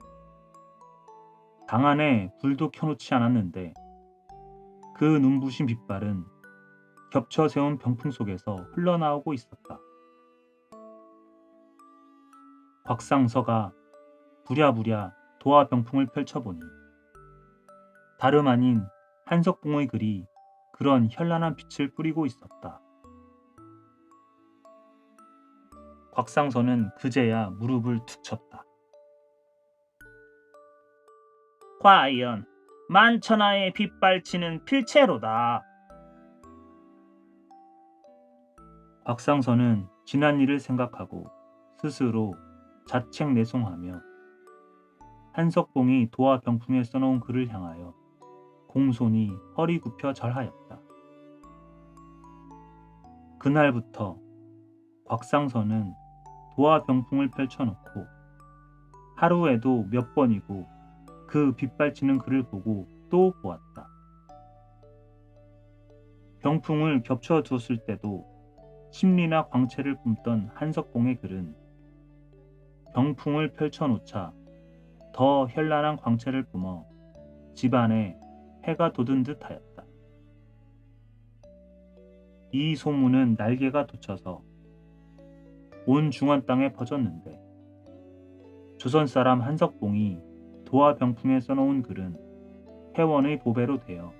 방 안에 불도 켜놓지 않았는데 그 눈부신 빛발은 겹쳐 세운 병풍 속에서 흘러나오고 있었다. 곽상서가 부랴부랴 도화 병풍을 펼쳐보니 다름 아닌 한석봉의 글이 그런 현란한 빛을 뿌리고 있었다. 곽상서는 그제야 무릎을 툭 쳤다. 과연 만천하에 빛발치는 필체로다. 곽상서는 지난 일을 생각하고 스스로 자책내송하며 한석봉이 도화 병풍에 써놓은 글을 향하여 공손히 허리 굽혀 절하였다. 그날부터 곽상서는 도화 병풍을 펼쳐놓고 하루에도 몇 번이고 그 빛발치는 글을 보고 또 보았다. 병풍을 겹쳐 두었을 때도 심리나 광채를 뿜던 한석봉의 글은 병풍을 펼쳐놓자 더 현란한 광채를 뿜어 집안에 해가 돋은 듯 하였다. 이 소문은 날개가 돋쳐서 온 중원 땅에 퍼졌는데 조선 사람 한석봉이 도화 병풍에 써놓은 글은 태원의 보배로 되어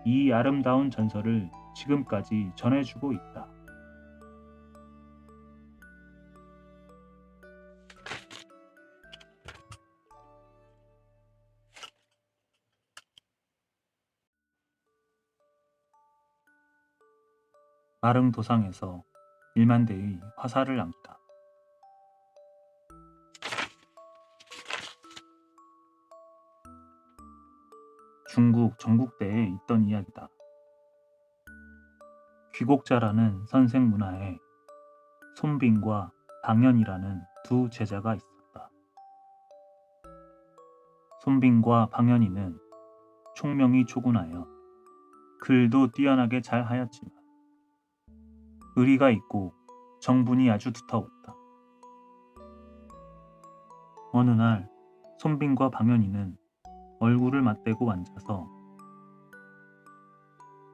이 아름다운 전설을 지금까지 전해주고 있다. 마릉도상에서 일만대의 화사를 남기다. 중국 전국대에 있던 이야기다. 귀곡자라는 선생 문화에 손빈과 방연이라는 두 제자가 있었다. 손빈과 방연이는 총명이 초군하여 글도 뛰어나게 잘 하였지만 의리가 있고 정분이 아주 두터웠다. 어느 날 손빈과 방연이는 얼굴을 맞대고 앉아서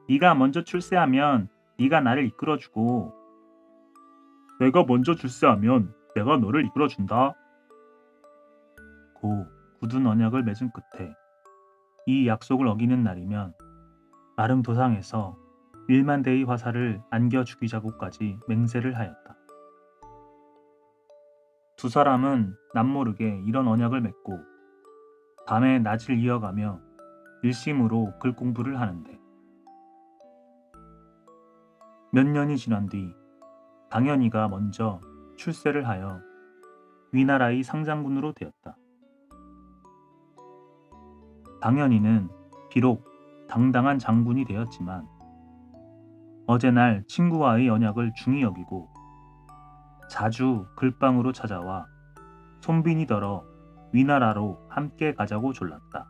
네가 먼저 출세하면 네가 나를 이끌어주고 내가 먼저 출세하면 내가 너를 이끌어준다. 고 굳은 언약을 맺은 끝에 이 약속을 어기는 날이면 아름도상에서 1만 대의 화살을 안겨 죽이자고까지 맹세를 하였다. 두 사람은 남모르게 이런 언약을 맺고 밤에 낮을 이어가며 일심으로 글 공부를 하는데 몇 년이 지난 뒤 방연이가 먼저 출세를 하여 위나라의 상장군으로 되었다. 방연이는 비록 당당한 장군이 되었지만 어제날 친구와의 언약을 중히 여기고 자주 글방으로 찾아와 손빈이더러 위나라로 함께 가자고 졸랐다.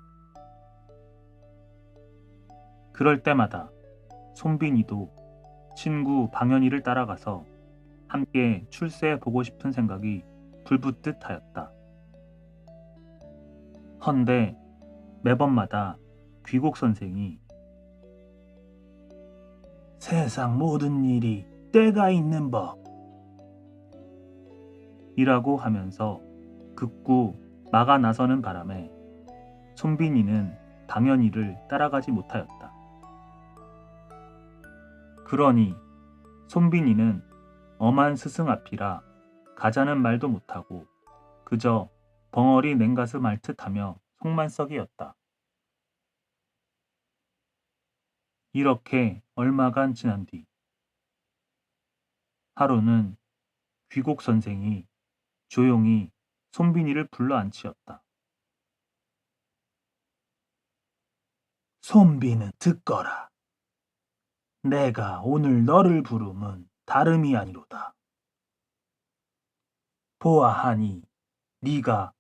그럴 때마다 손빈이도 친구 방연이를 따라가서 함께 출세해 보고 싶은 생각이 불붙듯 하였다. 헌데 매번마다 귀곡 선생이 세상 모든 일이 때가 있는 법 이라고 하면서 극구 막아 나서는 바람에 손빈이는 방연이를 따라가지 못하였다. 그러니 손빈이는 엄한 스승 앞이라 가자는 말도 못하고 그저 벙어리 냉가슴 앓듯 하며 속만 썩이었다. 이렇게 얼마간 지난 뒤 하루는 귀곡 선생이 조용히 손빈이를 불러 앉히었다. 손빈은 듣거라. 내가 오늘 너를 부름은 다름이 아니로다. 보아하니 네가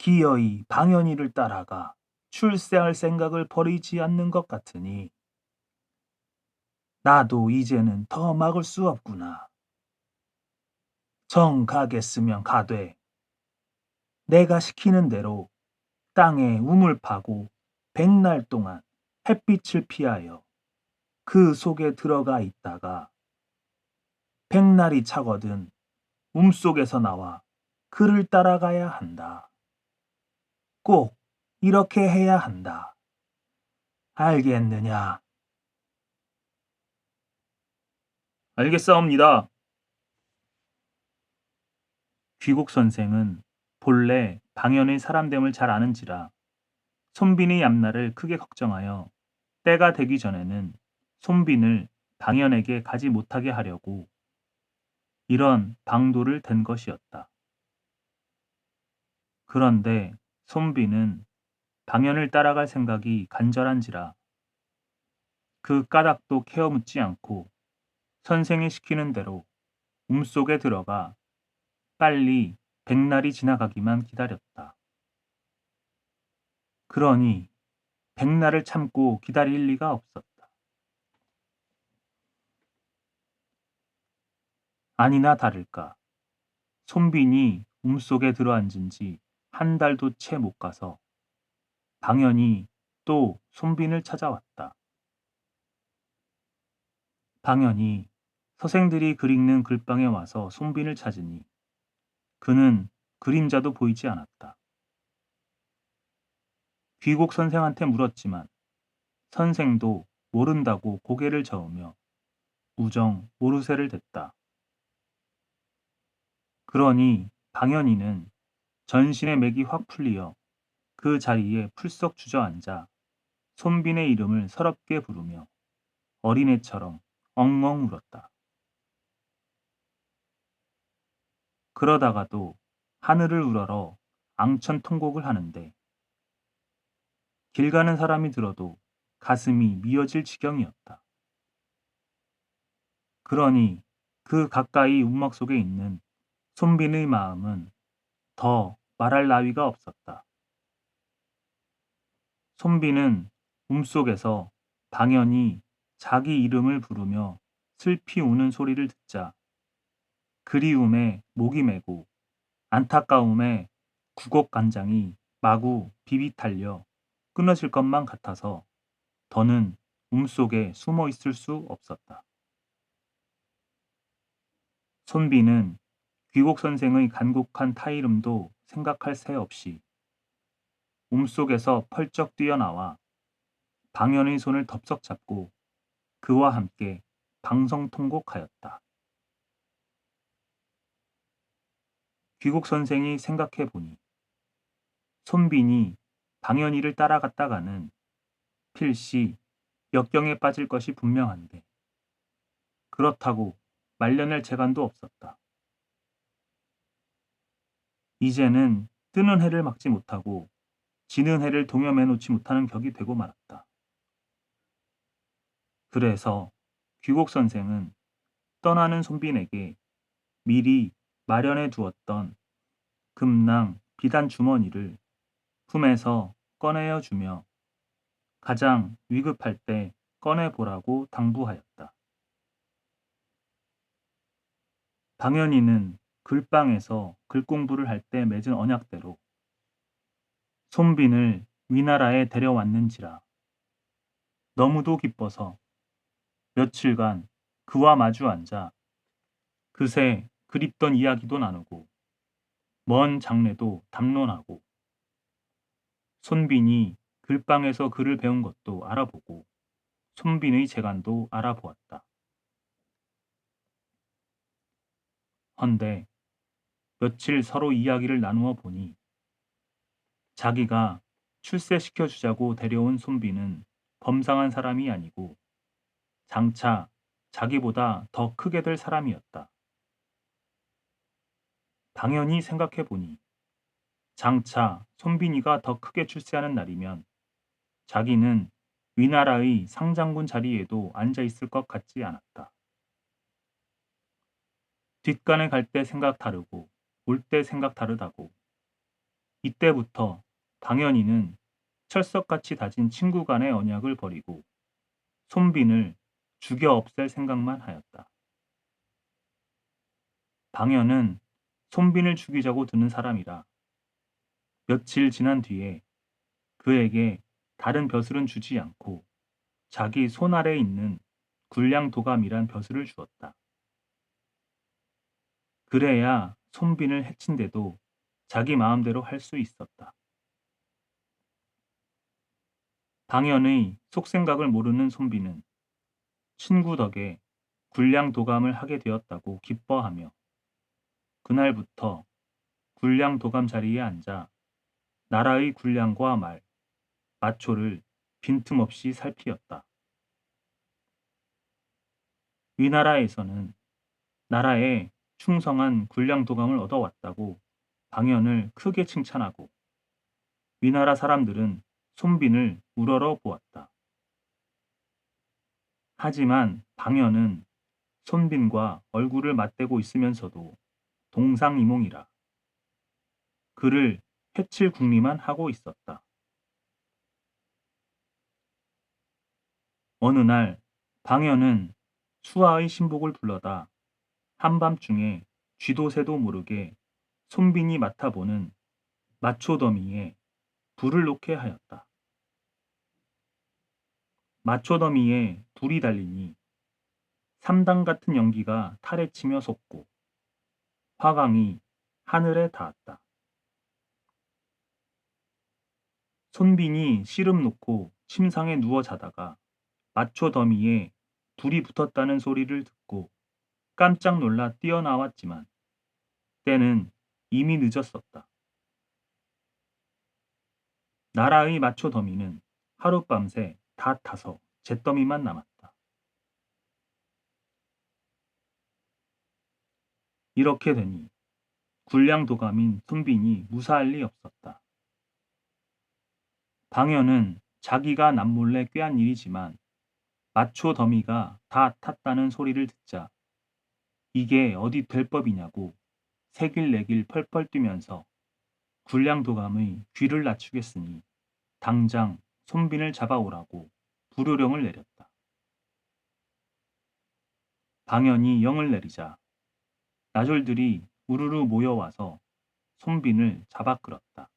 기어이 방연이를 따라가 출세할 생각을 버리지 않는 것 같으니 나도 이제는 더 막을 수 없구나. 정 가겠으면 가되 내가 시키는 대로 땅에 우물 파고 100날 동안 햇빛을 피하여 그 속에 들어가 있다가 100날이 차거든 속에서 나와 그를 따라가야 한다. 꼭 이렇게 해야 한다. 알겠느냐? 알겠사옵니다. 귀국 선생은 본래 방연의 사람됨을 잘 아는지라 손빈의 앞날을 크게 걱정하여 때가 되기 전에는 손빈을 방연에게 가지 못하게 하려고 이런 방도를 댄 것이었다. 그런데 손빈은 방연을 따라갈 생각이 간절한지라 그 까닭도 케어 묻지 않고 선생이 시키는 대로 속에 들어가 빨리 100날이 지나가기만 기다렸다. 그러니 100날을 참고 기다릴 리가 없었다. 아니나 다를까 손빈이 속에 들어앉은 지 한 달도 채 못 가서 방연이 또 손빈을 찾아왔다. 방연이 서생들이 글 읽는 글방에 와서 손빈을 찾으니 그는 그림자도 보이지 않았다. 귀곡 선생한테 물었지만 선생도 모른다고 고개를 저으며 무정 모르쇠를 댔다. 그러니 방연이는 전신의 맥이 확 풀리어 그 자리에 풀썩 주저앉아 손빈의 이름을 서럽게 부르며 어린애처럼 엉엉 울었다. 그러다가도 하늘을 우러러 앙천통곡을 하는데 길 가는 사람이 들어도 가슴이 미어질 지경이었다. 그러니 그 가까이 움막 속에 있는 손빈의 마음은 더 말할 나위가 없었다. 손빈은 꿈속에서 방연이 자기 이름을 부르며 슬피 우는 소리를 듣자 그리움에 목이 메고 안타까움에 구곡간장이 마구 비비탈려 끊어질 것만 같아서 더는 꿈속에 숨어 있을 수 없었다. 손비는 귀곡 선생의 간곡한 타이름도 생각할 새 없이 꿈속에서 펄쩍 뛰어나와 방연의 손을 덥석 잡고 그와 함께 방성통곡하였다. 귀곡 선생이 생각해 보니 손빈이 방연이를 따라갔다가는 필시 역경에 빠질 것이 분명한데 그렇다고 말려낼 재간도 없었다. 이제는 뜨는 해를 막지 못하고 지는 해를 동여매 놓지 못하는 격이 되고 말았다. 그래서 귀곡 선생은 떠나는 손빈에게 미리 마련해 두었던 금낭 비단 주머니를 품에서 꺼내어 주며 가장 위급할 때 꺼내 보라고 당부하였다. 방연이는 글방에서 글 공부를 할 때 맺은 언약대로 손빈을 위나라에 데려왔는지라 너무도 기뻐서 며칠간 그와 마주 앉아 그새 그립던 이야기도 나누고 먼 장래도 담론하고 손빈이 글방에서 글을 배운 것도 알아보고 손빈의 재간도 알아보았다. 헌데 며칠 서로 이야기를 나누어 보니 자기가 출세시켜 주자고 데려온 손빈은 범상한 사람이 아니고 장차 자기보다 더 크게 될 사람이었다. 당연히 생각해 보니 장차 손빈이가 더 크게 출세하는 날이면 자기는 위나라의 상장군 자리에도 앉아 있을 것 같지 않았다. 뒷간에 갈 때 생각 다르고 올 때 생각 다르다고 이때부터 당연히는 철석같이 다진 친구 간의 언약을 버리고 손빈을 죽여 없앨 생각만 하였다. 방연은 손빈을 죽이자고 드는 사람이라 며칠 지난 뒤에 그에게 다른 벼슬은 주지 않고 자기 손 아래에 있는 굴량도감이란 벼슬을 주었다. 그래야 손빈을 해친데도 자기 마음대로 할 수 있었다. 방연의 속생각을 모르는 손빈은 친구 덕에 굴량도감을 하게 되었다고 기뻐하며 그날부터 굴량도감 자리에 앉아 나라의 굴량과 말, 마초를 빈틈없이 살피었다. 위나라에서는 나라에 충성한 굴량도감을 얻어왔다고 방연을 크게 칭찬하고 위나라 사람들은 손빈을 우러러 보았다. 하지만 방연은 손빈과 얼굴을 맞대고 있으면서도 동상이몽이라 그를 해칠 궁리만 하고 있었다. 어느 날 방연은 수하의 신복을 불러다 한밤중에 쥐도 새도 모르게 손빈이 맡아보는 마초더미에 불을 놓게 하였다. 마초더미에 불이 달리니 삼당 같은 연기가 탈에 치며 솟고 화광이 하늘에 닿았다. 손빈이 씨름 놓고 침상에 누워 자다가 마초더미에 불이 붙었다는 소리를 듣고 깜짝 놀라 뛰어나왔지만 때는 이미 늦었었다. 나라의 마초더미는 하룻밤새 다 타서 잿더미만 남았다. 이렇게 되니 굴량도감인 손빈이 무사할 리 없었다. 방연은 자기가 남몰래 꾀한 일이지만 마초더미가 다 탔다는 소리를 듣자 이게 어디 될 법이냐고 새길내길 펄펄 뛰면서 굴량도감의 귀를 낮추겠으니 당장 손빈을 잡아오라고 불호령을 내렸다. 방연이 영을 내리자 나졸들이 우르르 모여와서 손빈을 잡아 끌었다.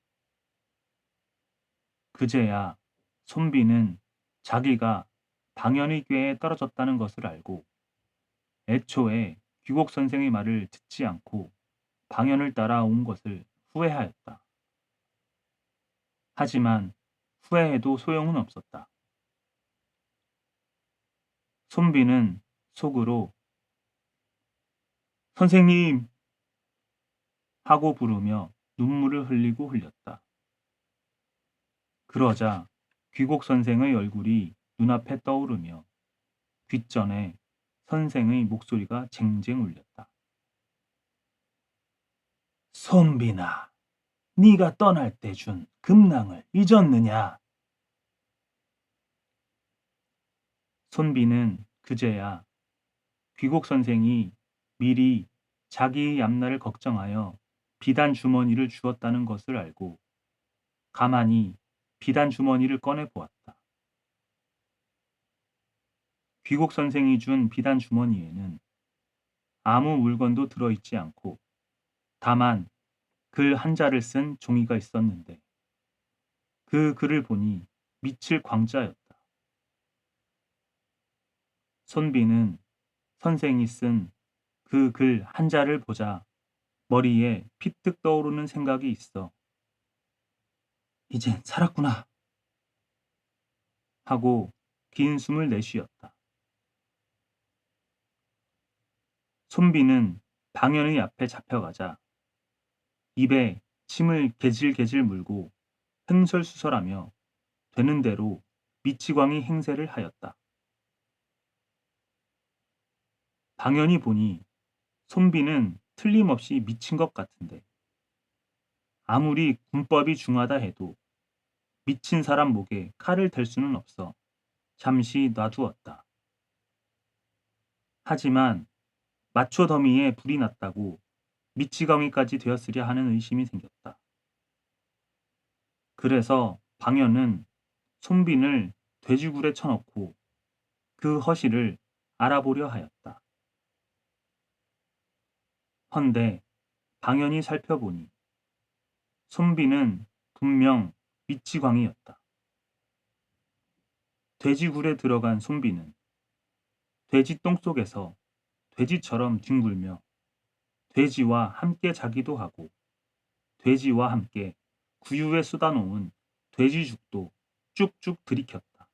그제야 손빈은 자기가 방연의 꾀에 떨어졌다는 것을 알고 애초에 귀곡 선생의 말을 듣지 않고 방연을 따라 온 것을 후회하였다. 하지만 후회해도 소용은 없었다. 손빈은 속으로 선생님 하고 부르며 눈물을 흘리고 흘렸다. 그러자 귀곡 선생의 얼굴이 눈앞에 떠오르며 귓전에 선생의 목소리가 쟁쟁 울렸다. 손빈아, 네가 떠날 때 준 금낭을 잊었느냐? 손빈은 그제야 귀곡 선생이 미리 자기의 앞날을 걱정하여 비단 주머니를 주었다는 것을 알고 가만히 비단 주머니를 꺼내 보았다. 귀곡 선생이 준 비단 주머니에는 아무 물건도 들어있지 않고 다만 글 한자를 쓴 종이가 있었는데 그 글을 보니 미칠 광자였다. 손빈은 선생이 쓴 그 글 한자를 보자 머리에 피뜩 떠오르는 생각이 있어 이젠 살았구나 하고 긴 숨을 내쉬었다. 손빈은 방연의 앞에 잡혀가자 입에 침을 개질개질 물고 횡설수설하며 되는 대로 미치광이 행세를 하였다. 방연이 보니 손빈은 틀림없이 미친 것 같은데 아무리 군법이 중하다 해도 미친 사람 목에 칼을 댈 수는 없어 잠시 놔두었다. 하지만 마초 더미에 불이 났다고 미치광이까지 되었으랴 하는 의심이 생겼다. 그래서 방연은 손빈을 돼지굴에 쳐넣고 그 허실을 알아보려 하였다. 헌데 방연이 살펴보니 손빈은 분명 미치광이였다. 돼지굴에 들어간 손빈은 돼지 똥속에서 돼지처럼 뒹굴며 돼지와 함께 자기도 하고 돼지와 함께 구유에 쏟아놓은 돼지죽도 쭉쭉 들이켰다.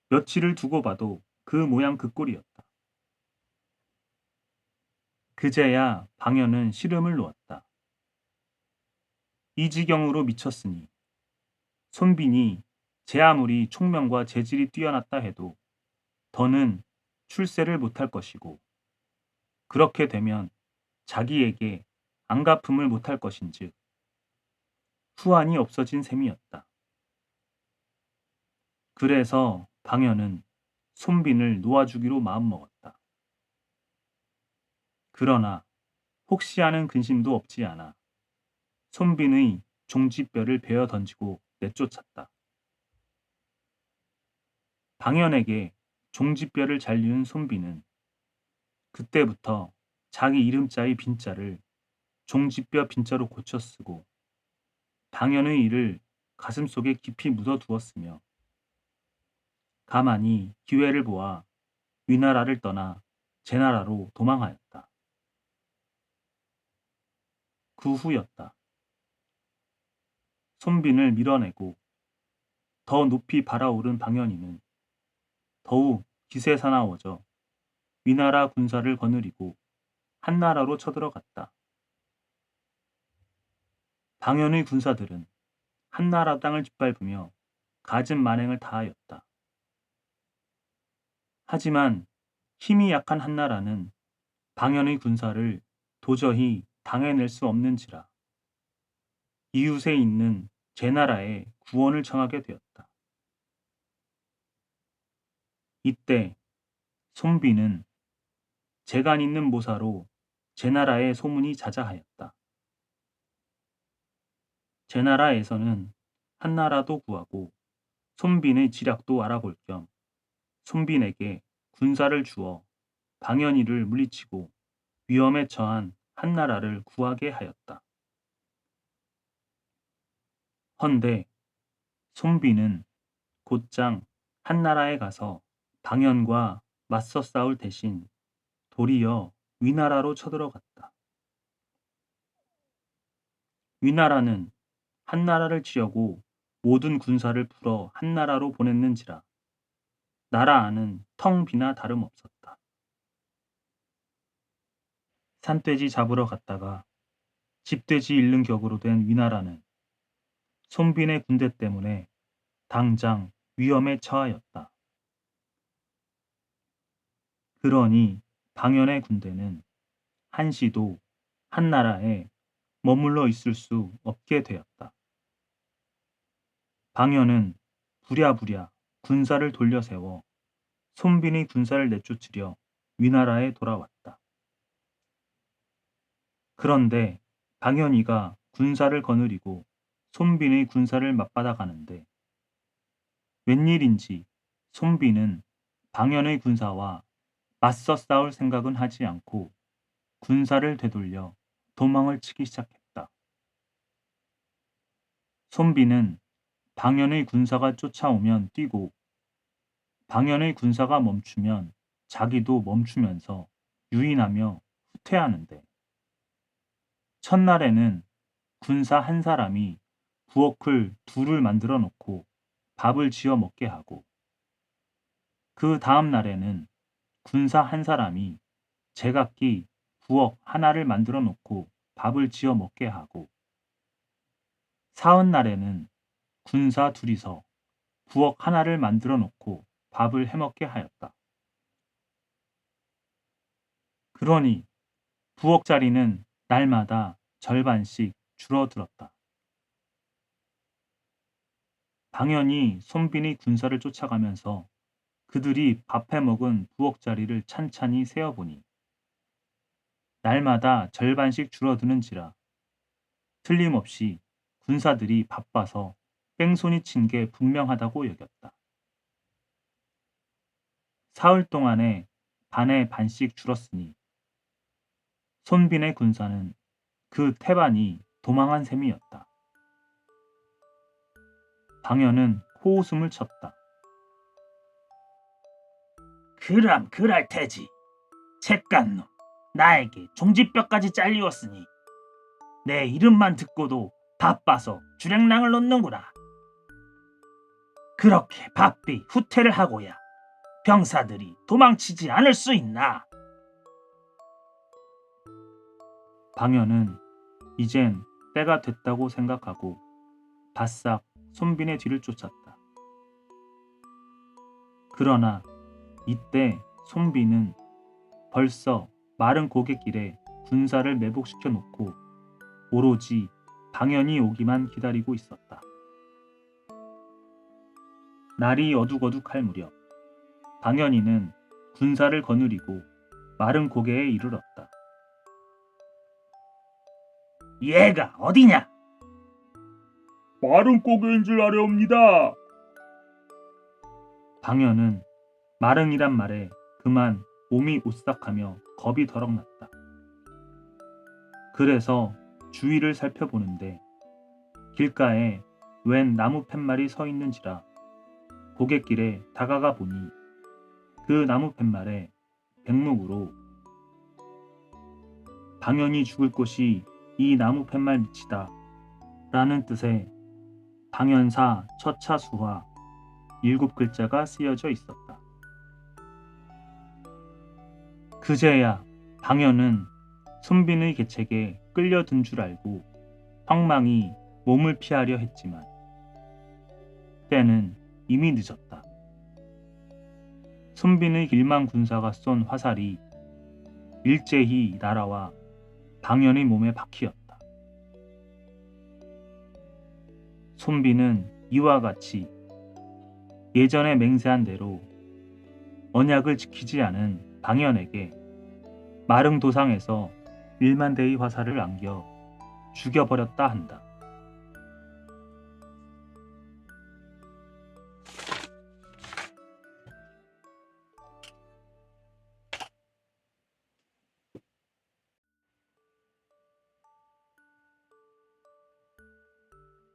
며칠을 두고 봐도 그 모양 그 꼴이었다. 그제야 방연은 시름을 놓았다. 이 지경으로 미쳤으니 손빈이 제 아무리 총명과 재질이 뛰어났다 해도 더는 출세를 못할 것이고 그렇게 되면 자기에게 안갚음을 못할 것인즉 후환이 없어진 셈이었다. 그래서 방연은 손빈을 놓아주기로 마음먹었다. 그러나 혹시 하는 근심도 없지 않아 손빈의 종지뼈를 베어 던지고 내쫓았다. 방연에게 종지뼈를 잘리운 손빈은 그때부터 자기 이름자의 빈자를 종지뼈 빈자로 고쳐 쓰고 방연의 일을 가슴속에 깊이 묻어두었으며 가만히 기회를 보아 위나라를 떠나 제나라로 도망하였다. 그 후였다. 손빈을 밀어내고 더 높이 발아오른 방연이는 더욱 기세사나워져 위나라 군사를 거느리고 한나라로 쳐들어갔다. 방연의 군사들은 한나라 땅을 짓밟으며 갖은 만행을 다하였다. 하지만 힘이 약한 한나라는 방연의 군사를 도저히 당해낼 수 없는지라 이웃에 있는 제나라에 구원을 청하게 되었다. 이때 손빈은 재간 있는 모사로 제나라에 소문이 자자하였다. 제나라에서는 한나라도 구하고 손빈의 지략도 알아볼 겸 손빈에게 군사를 주어 방연희를 물리치고 위험에 처한 한나라를 구하게 하였다. 헌데 손빈은 곧장 한나라에 가서 방연과 맞서 싸울 대신 도리어 위나라로 쳐들어갔다. 위나라는 한나라를 치려고 모든 군사를 풀어 한나라로 보냈는지라 나라 안은 텅 비나 다름없었다. 산돼지 잡으러 갔다가 집돼지 잃는 격으로 된 위나라는 손빈의 군대 때문에 당장 위험에 처하였다. 그러니 방연의 군대는 한시도 한나라에 머물러 있을 수 없게 되었다. 방연은 부랴부랴 군사를 돌려세워 손빈의 군사를 내쫓으려 위나라에 돌아왔다. 그런데 방연이가 군사를 거느리고 손빈의 군사를 맞받아 가는데 웬일인지 손빈은 방연의 군사와 맞서 싸울 생각은 하지 않고 군사를 되돌려 도망을 치기 시작했다. 손빈은 방연의 군사가 쫓아오면 뛰고 방연의 군사가 멈추면 자기도 멈추면서 유인하며 후퇴하는데 첫날에는 군사 한 사람이 부엌을 둘을 만들어 놓고 밥을 지어 먹게 하고 그 다음 날에는 군사 한 사람이 제각기 부엌 하나를 만들어 놓고 밥을 지어 먹게 하고 사흘 날에는 군사 둘이서 부엌 하나를 만들어 놓고 밥을 해먹게 하였다. 그러니 부엌 자리는 날마다 절반씩 줄어들었다. 방연이 손빈이 군사를 쫓아가면서 그들이 밥해 먹은 부엌 자리를 찬찬히 세어보니 날마다 절반씩 줄어드는지라 틀림없이 군사들이 바빠서 뺑소니 친 게 분명하다고 여겼다. 사흘 동안에 반에 반씩 줄었으니 손빈의 군사는 그 태반이 도망한 셈이었다. 방연은 코웃음을 쳤다. 그럼 그럴 테지. 잿간놈 나에게 종지뼈까지 잘리웠으니 내 이름만 듣고도 바빠서 주랭랑을 놓는구나. 그렇게 바삐 후퇴를 하고야 병사들이 도망치지 않을 수 있나. 방연은 이젠 때가 됐다고 생각하고 바싹 손빈의 뒤를 쫓았다. 그러나 이때 손빈은 벌써 마른 고갯길에 군사를 매복시켜 놓고 오로지 방연이 오기만 기다리고 있었다. 날이 어둑어둑할 무렵 방연이는 군사를 거느리고 마른 고개에 이르렀다. 얘가 어디냐? 마른 고개인 줄 아려옵니다. 방연은 마릉이란 말에 그만 몸이 오싹하며 겁이 더럭 났다. 그래서 주위를 살펴보는데 길가에 웬 나무 팻말이 서 있는지라 고갯길에 다가가 보니 그 나무 팻말에 백목으로 방연이 죽을 곳이 이 나무 팻말 밑이다 라는 뜻의 방연사 처차수화 7글자가 쓰여져 있었다. 그제야 방연은 손빈의 계책에 끌려든 줄 알고 황망히 몸을 피하려 했지만 때는 이미 늦었다. 손빈의 길만 군사가 쏜 화살이 일제히 날아와 방연의 몸에 박히었다. 손빈은 이와 같이 예전에 맹세한 대로 언약을 지키지 않은 방연에게 마릉 도상에서 1만 대의 화살을 안겨 죽여버렸다 한다.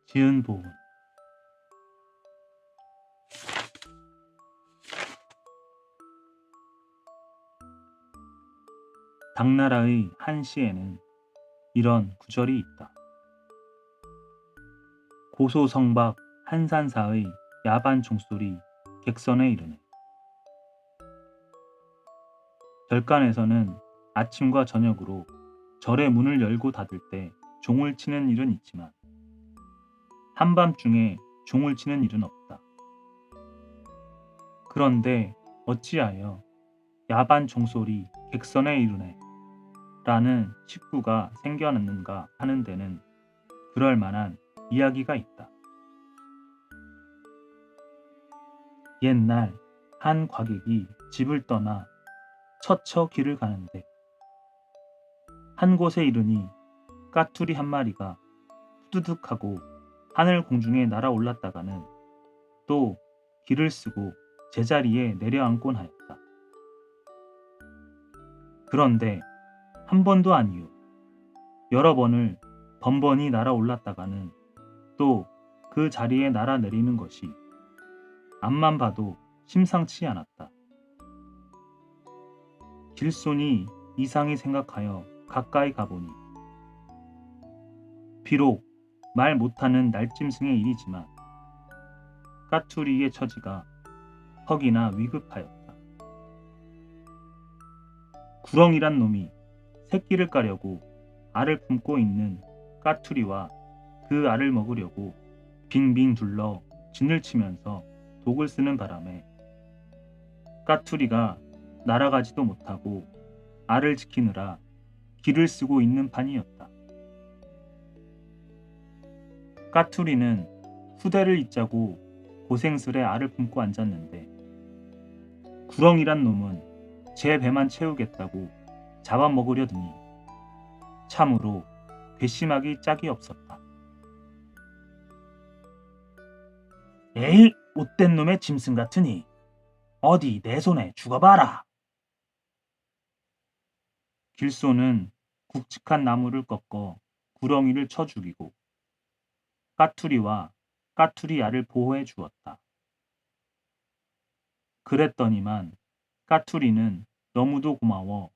지은 보은. 당나라의 한 시에는 이런 구절이 있다. 고소성박 한산사의 야반 총소리 객선에 이르네. 절간에서는 아침과 저녁으로 절의 문을 열고 닫을 때 종을 치는 일은 있지만 한밤중에 종을 치는 일은 없다. 그런데 어찌하여 야반 종소리 객선에 이르네 라는 식구가 생겨났는가 하는 데는 그럴 만한 이야기가 있다. 옛날 한 과객이 집을 떠나 처처 길을 가는데 한 곳에 이르니 까투리 한 마리가 푸드득하고 하늘 공중에 날아올랐다가는 또 길을 쓰고 제자리에 내려앉곤 하였다. 그런데 한 번도 아니요 여러 번을 번번이 날아올랐다가는 또 그 자리에 날아내리는 것이 앞만 봐도 심상치 않았다. 길손이 이상히 생각하여 가까이 가보니 비록 말 못하는 날짐승의 일이지만 까투리의 처지가 헉이나 위급하였다. 구렁이란 놈이 새끼를 까려고 알을 품고 있는 까투리와 그 알을 먹으려고 빙빙 둘러 진을 치면서 독을 쓰는 바람에 까투리가 날아가지도 못하고 알을 지키느라 길을 쓰고 있는 판이었다. 까투리는 후대를 잇자고 고생스레 알을 품고 앉았는데 구렁이란 놈은 제 배만 채우겠다고 잡아먹으려 드니 참으로 괘씸하기 짝이 없었다. 에이, 못된 놈의 짐승 같으니 어디 내 손에 죽어봐라. 길소는 굵직한 나무를 꺾어 구렁이를 쳐 죽이고 까투리와 까투리 알을 보호해 주었다. 그랬더니만 까투리는 너무도 고마워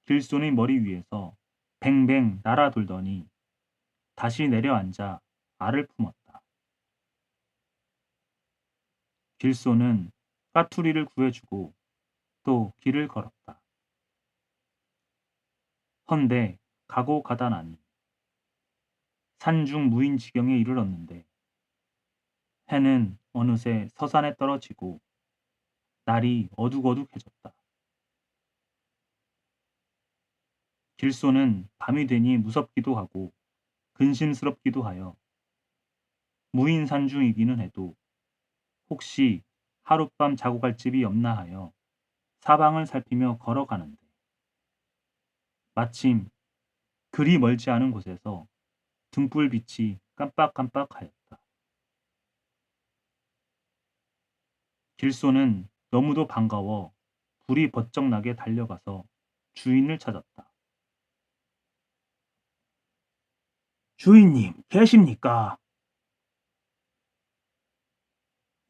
길손의 머리 위에서 뱅뱅 날아돌더니 다시 내려앉아 알을 품었다. 길손은 까투리를 구해주고 또 길을 걸었다. 헌데 가고 가다 나니 산중 무인 지경에 이르렀는데 해는 어느새 서산에 떨어지고 날이 어둑어둑해졌다. 길소는 밤이 되니 무섭기도 하고 근심스럽기도 하여 무인 산중이기는 해도 혹시 하룻밤 자고 갈 집이 없나 하여 사방을 살피며 걸어가는데 마침 그리 멀지 않은 곳에서 등불빛이 깜빡깜빡하였다. 길소는 너무도 반가워 불이 버쩍 나게 달려가서 주인을 찾았다. 주인님, 계십니까?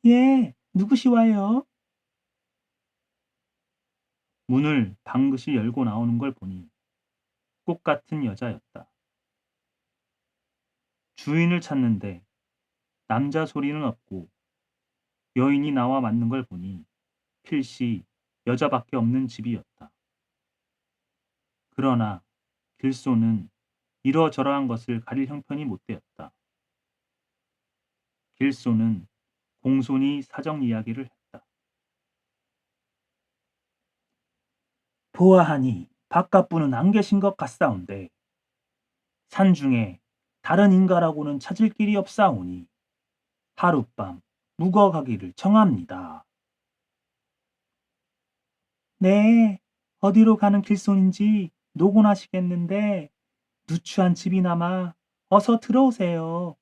예, 누구시와요? 문을 방긋이 열고 나오는 걸 보니 꽃 같은 여자였다. 주인을 찾는데 남자 소리는 없고 여인이 나와 맞는 걸 보니 필시 여자밖에 없는 집이었다. 그러나 길소는 이러저러한 것을 가릴 형편이 못 되었다. 길소는 공손히 사정 이야기를 했다. 보아하니 바깥분은 안 계신 것 같사온데 산중에 다른 인가라고는 찾을 길이 없사오니 하룻밤 묵어가기를 청합니다. 네, 어디로 가는 길손인지 노곤하시겠는데 누추한 집이나마 어서 들어오세요.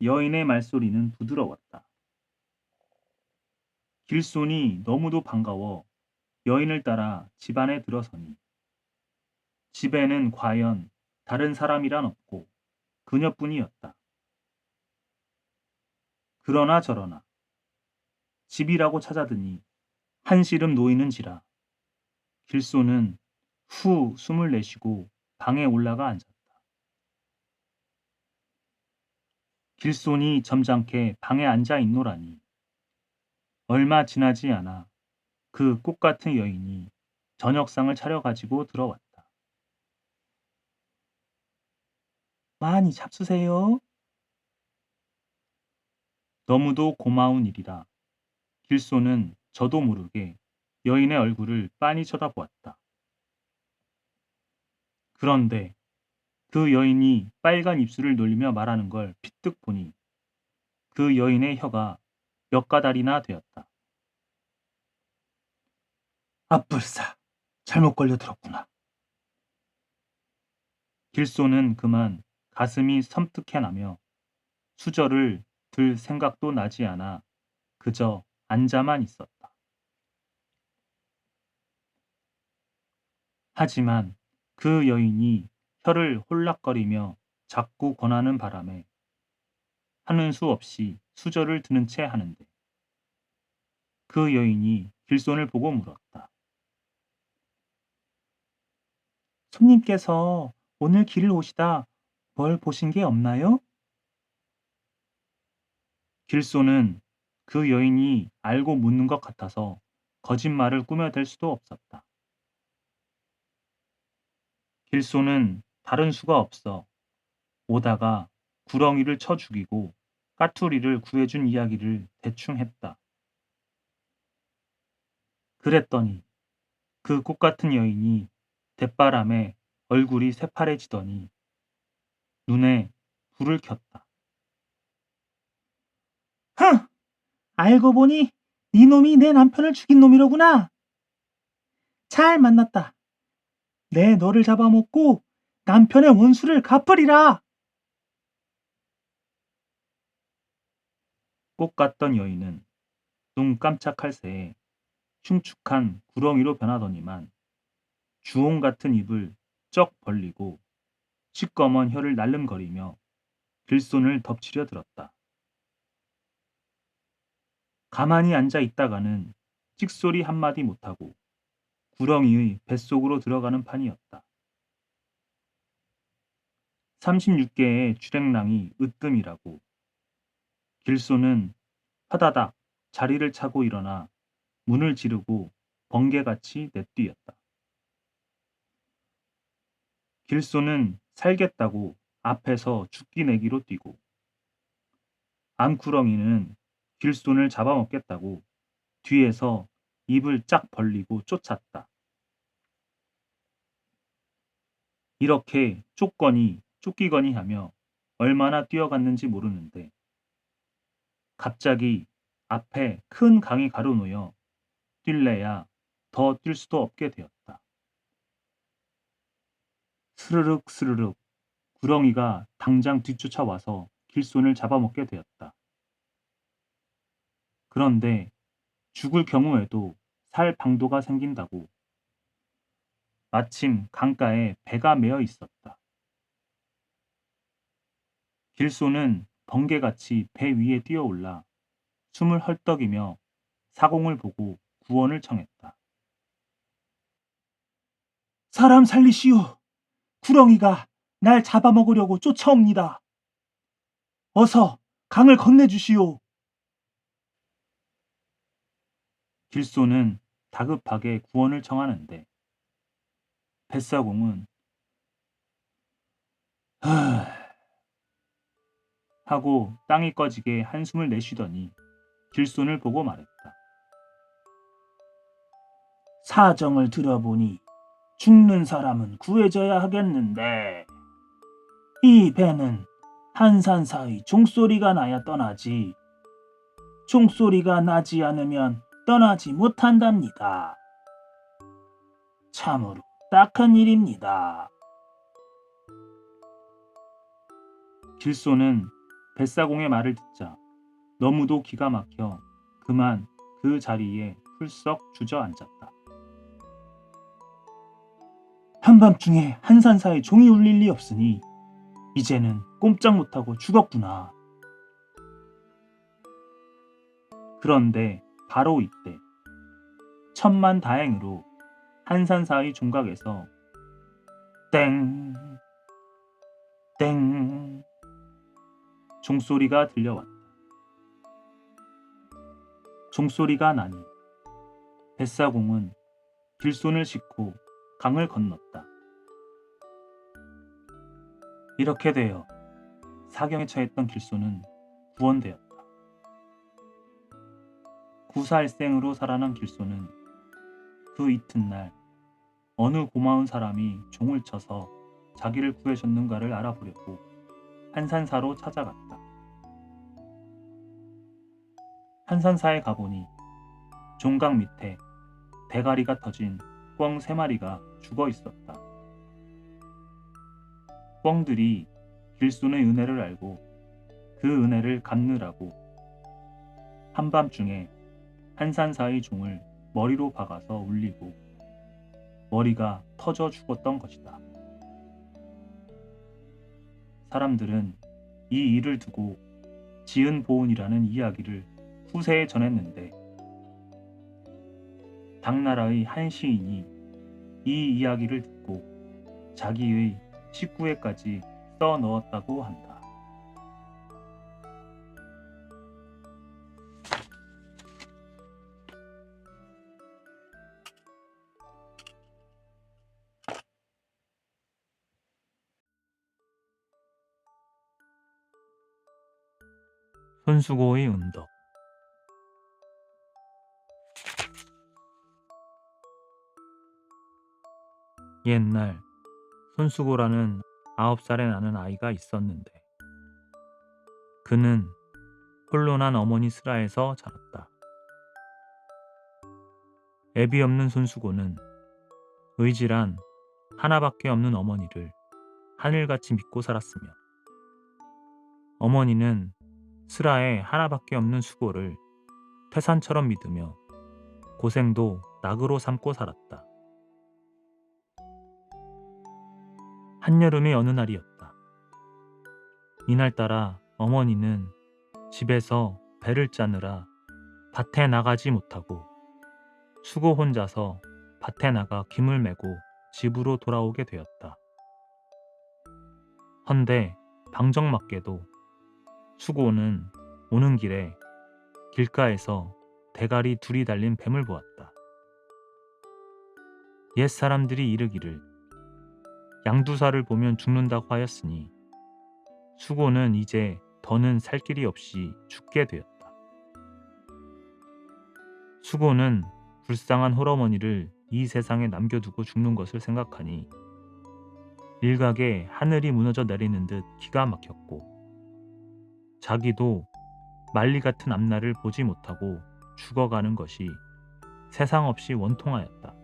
여인의 말소리는 부드러웠다. 길손이 너무도 반가워 여인을 따라 집 안에 들어서니 집에는 과연 다른 사람이란 없고 그녀뿐이었다. 그러나 저러나 집이라고 찾아드니 한시름 놓이는지라 길손은 후 숨을 내쉬고 방에 올라가 앉았다. 길손이 점잖게 방에 앉아 있노라니 얼마 지나지 않아 그 꽃같은 여인이 저녁상을 차려가지고 들어왔다. 많이 잡수세요. 너무도 고마운 일이라 길손은 저도 모르게 여인의 얼굴을 빤히 쳐다보았다. 그런데 그 여인이 빨간 입술을 놀리며 말하는 걸 피뜩 보니 그 여인의 혀가 몇 가닥이나 되었다. 아뿔싸, 잘못 걸려들었구나. 길손은 그만 가슴이 섬뜩해 나며 수저를 들 생각도 나지 않아 그저 앉아만 있었다. 하지만 그 여인이 혀를 홀락거리며 자꾸 권하는 바람에 하는 수 없이 수저를 드는 채 하는데 그 여인이 길손을 보고 물었다. 손님께서 오늘 길을 오시다 뭘 보신 게 없나요? 길손은 그 여인이 알고 묻는 것 같아서 거짓말을 꾸며댈 수도 없었다. 길손은 다른 수가 없어 오다가 구렁이를 쳐 죽이고 까투리를 구해준 이야기를 대충 했다. 그랬더니 그 꽃같은 여인이 대바람에 얼굴이 새파래지더니 눈에 불을 켰다. 흥! 알고 보니 네 놈이 내 남편을 죽인 놈이로구나. 잘 만났다. 내 너를 잡아먹고 남편의 원수를 갚으리라. 꽃 같던 여인은 눈 깜짝할 새에 흉측한 구렁이로 변하더니만 주홍 같은 입을 쩍 벌리고 시꺼먼 혀를 날름거리며 길손을 덮치려 들었다. 가만히 앉아 있다가는 찍소리 한마디 못하고 구렁이의 뱃속으로 들어가는 판이었다. 36개의 주랭랑이 으뜸이라고 길손은 허다닥 자리를 차고 일어나 문을 지르고 번개같이 내뛰었다. 길손은 살겠다고 앞에서 죽기 내기로 뛰고 암구렁이는 길손을 잡아먹겠다고 뒤에서 입을 짝 벌리고 쫓았다. 이렇게 쫓거니 쫓기거니 하며 얼마나 뛰어갔는지 모르는데 갑자기 앞에 큰 강이 가로놓여 뛸래야 더 뛸 수도 없게 되었다. 스르륵 스르륵 구렁이가 당장 뒤쫓아와서 길손을 잡아먹게 되었다. 그런데 죽을 경우에도 살 방도가 생긴다고 마침 강가에 배가 메어 있었다. 길손은 번개같이 배 위에 뛰어올라 숨을 헐떡이며 사공을 보고 구원을 청했다. 사람 살리시오. 구렁이가 날 잡아먹으려고 쫓아옵니다. 어서 강을 건네주시오. 길손은 다급하게 구원을 청하는데 뱃사공은 하고 땅이 꺼지게 한숨을 내쉬더니 길손을 보고 말했다. 사정을 들어보니 죽는 사람은 구해져야 하겠는데 이 배는 한산사의 종소리가 나야 떠나지 종소리가 나지 않으면 떠나지 못한답니다. 참으로 딱한 일입니다. 길소는 뱃사공의 말을 듣자 너무도 기가 막혀 그만 그 자리에 풀썩 주저앉았다. 한밤중에 한산사에 종이 울릴 리 없으니 이제는 꼼짝 못하고 죽었구나. 그런데 바로 이때 천만다행으로 한산사의 종각에서 땡, 땡 종소리가 들려왔다. 종소리가 나니 뱃사공은 길손을 싣고 강을 건넜다. 이렇게 되어 사경에 처했던 길손은 구원되었다. 구살생으로 살아난 길손은 그 이튿날 어느 고마운 사람이 종을 쳐서 자기를 구해줬는가를 알아보려고 한산사로 찾아갔다. 한산사에 가보니 종각 밑에 대가리가 터진 꿩 3마리가 죽어 있었다. 꿩들이 길손의 은혜를 알고 그 은혜를 갚느라고 한밤중에 한산사의 종을 머리로 박아서 울리고 머리가 터져 죽었던 것이다. 사람들은 이 일을 두고 지은 보은이라는 이야기를 후세에 전했는데 당나라의 한 시인이 이 이야기를 듣고 자기의 식구에까지 써 넣었다고 한다. 손수고의 운덕. 옛날 손수고라는 9살에 나는 아이가 있었는데 그는 홀로난 어머니 슬하에서 자랐다. 애비 없는 손수고는 의지란 하나밖에 없는 어머니를 하늘같이 믿고 살았으며 어머니는 슬하에 하나밖에 없는 수고를 태산처럼 믿으며 고생도 낙으로 삼고 살았다. 한여름의 어느 날이었다. 이날따라 어머니는 집에서 배를 짜느라 밭에 나가지 못하고 수고 혼자서 밭에 나가 김을 메고 집으로 돌아오게 되었다. 헌데 방정맞게도 수고는 오는 길에 길가에서 대가리 둘이 달린 뱀을 보았다. 옛 사람들이 이르기를 양두사를 보면 죽는다고 하였으니 수고는 이제 더는 살 길이 없이 죽게 되었다. 수고는 불쌍한 홀어머니를 이 세상에 남겨두고 죽는 것을 생각하니 일각에 하늘이 무너져 내리는 듯 기가 막혔고 자기도 말리 같은 앞날을 보지 못하고 죽어가는 것이 세상 없이 원통하였다.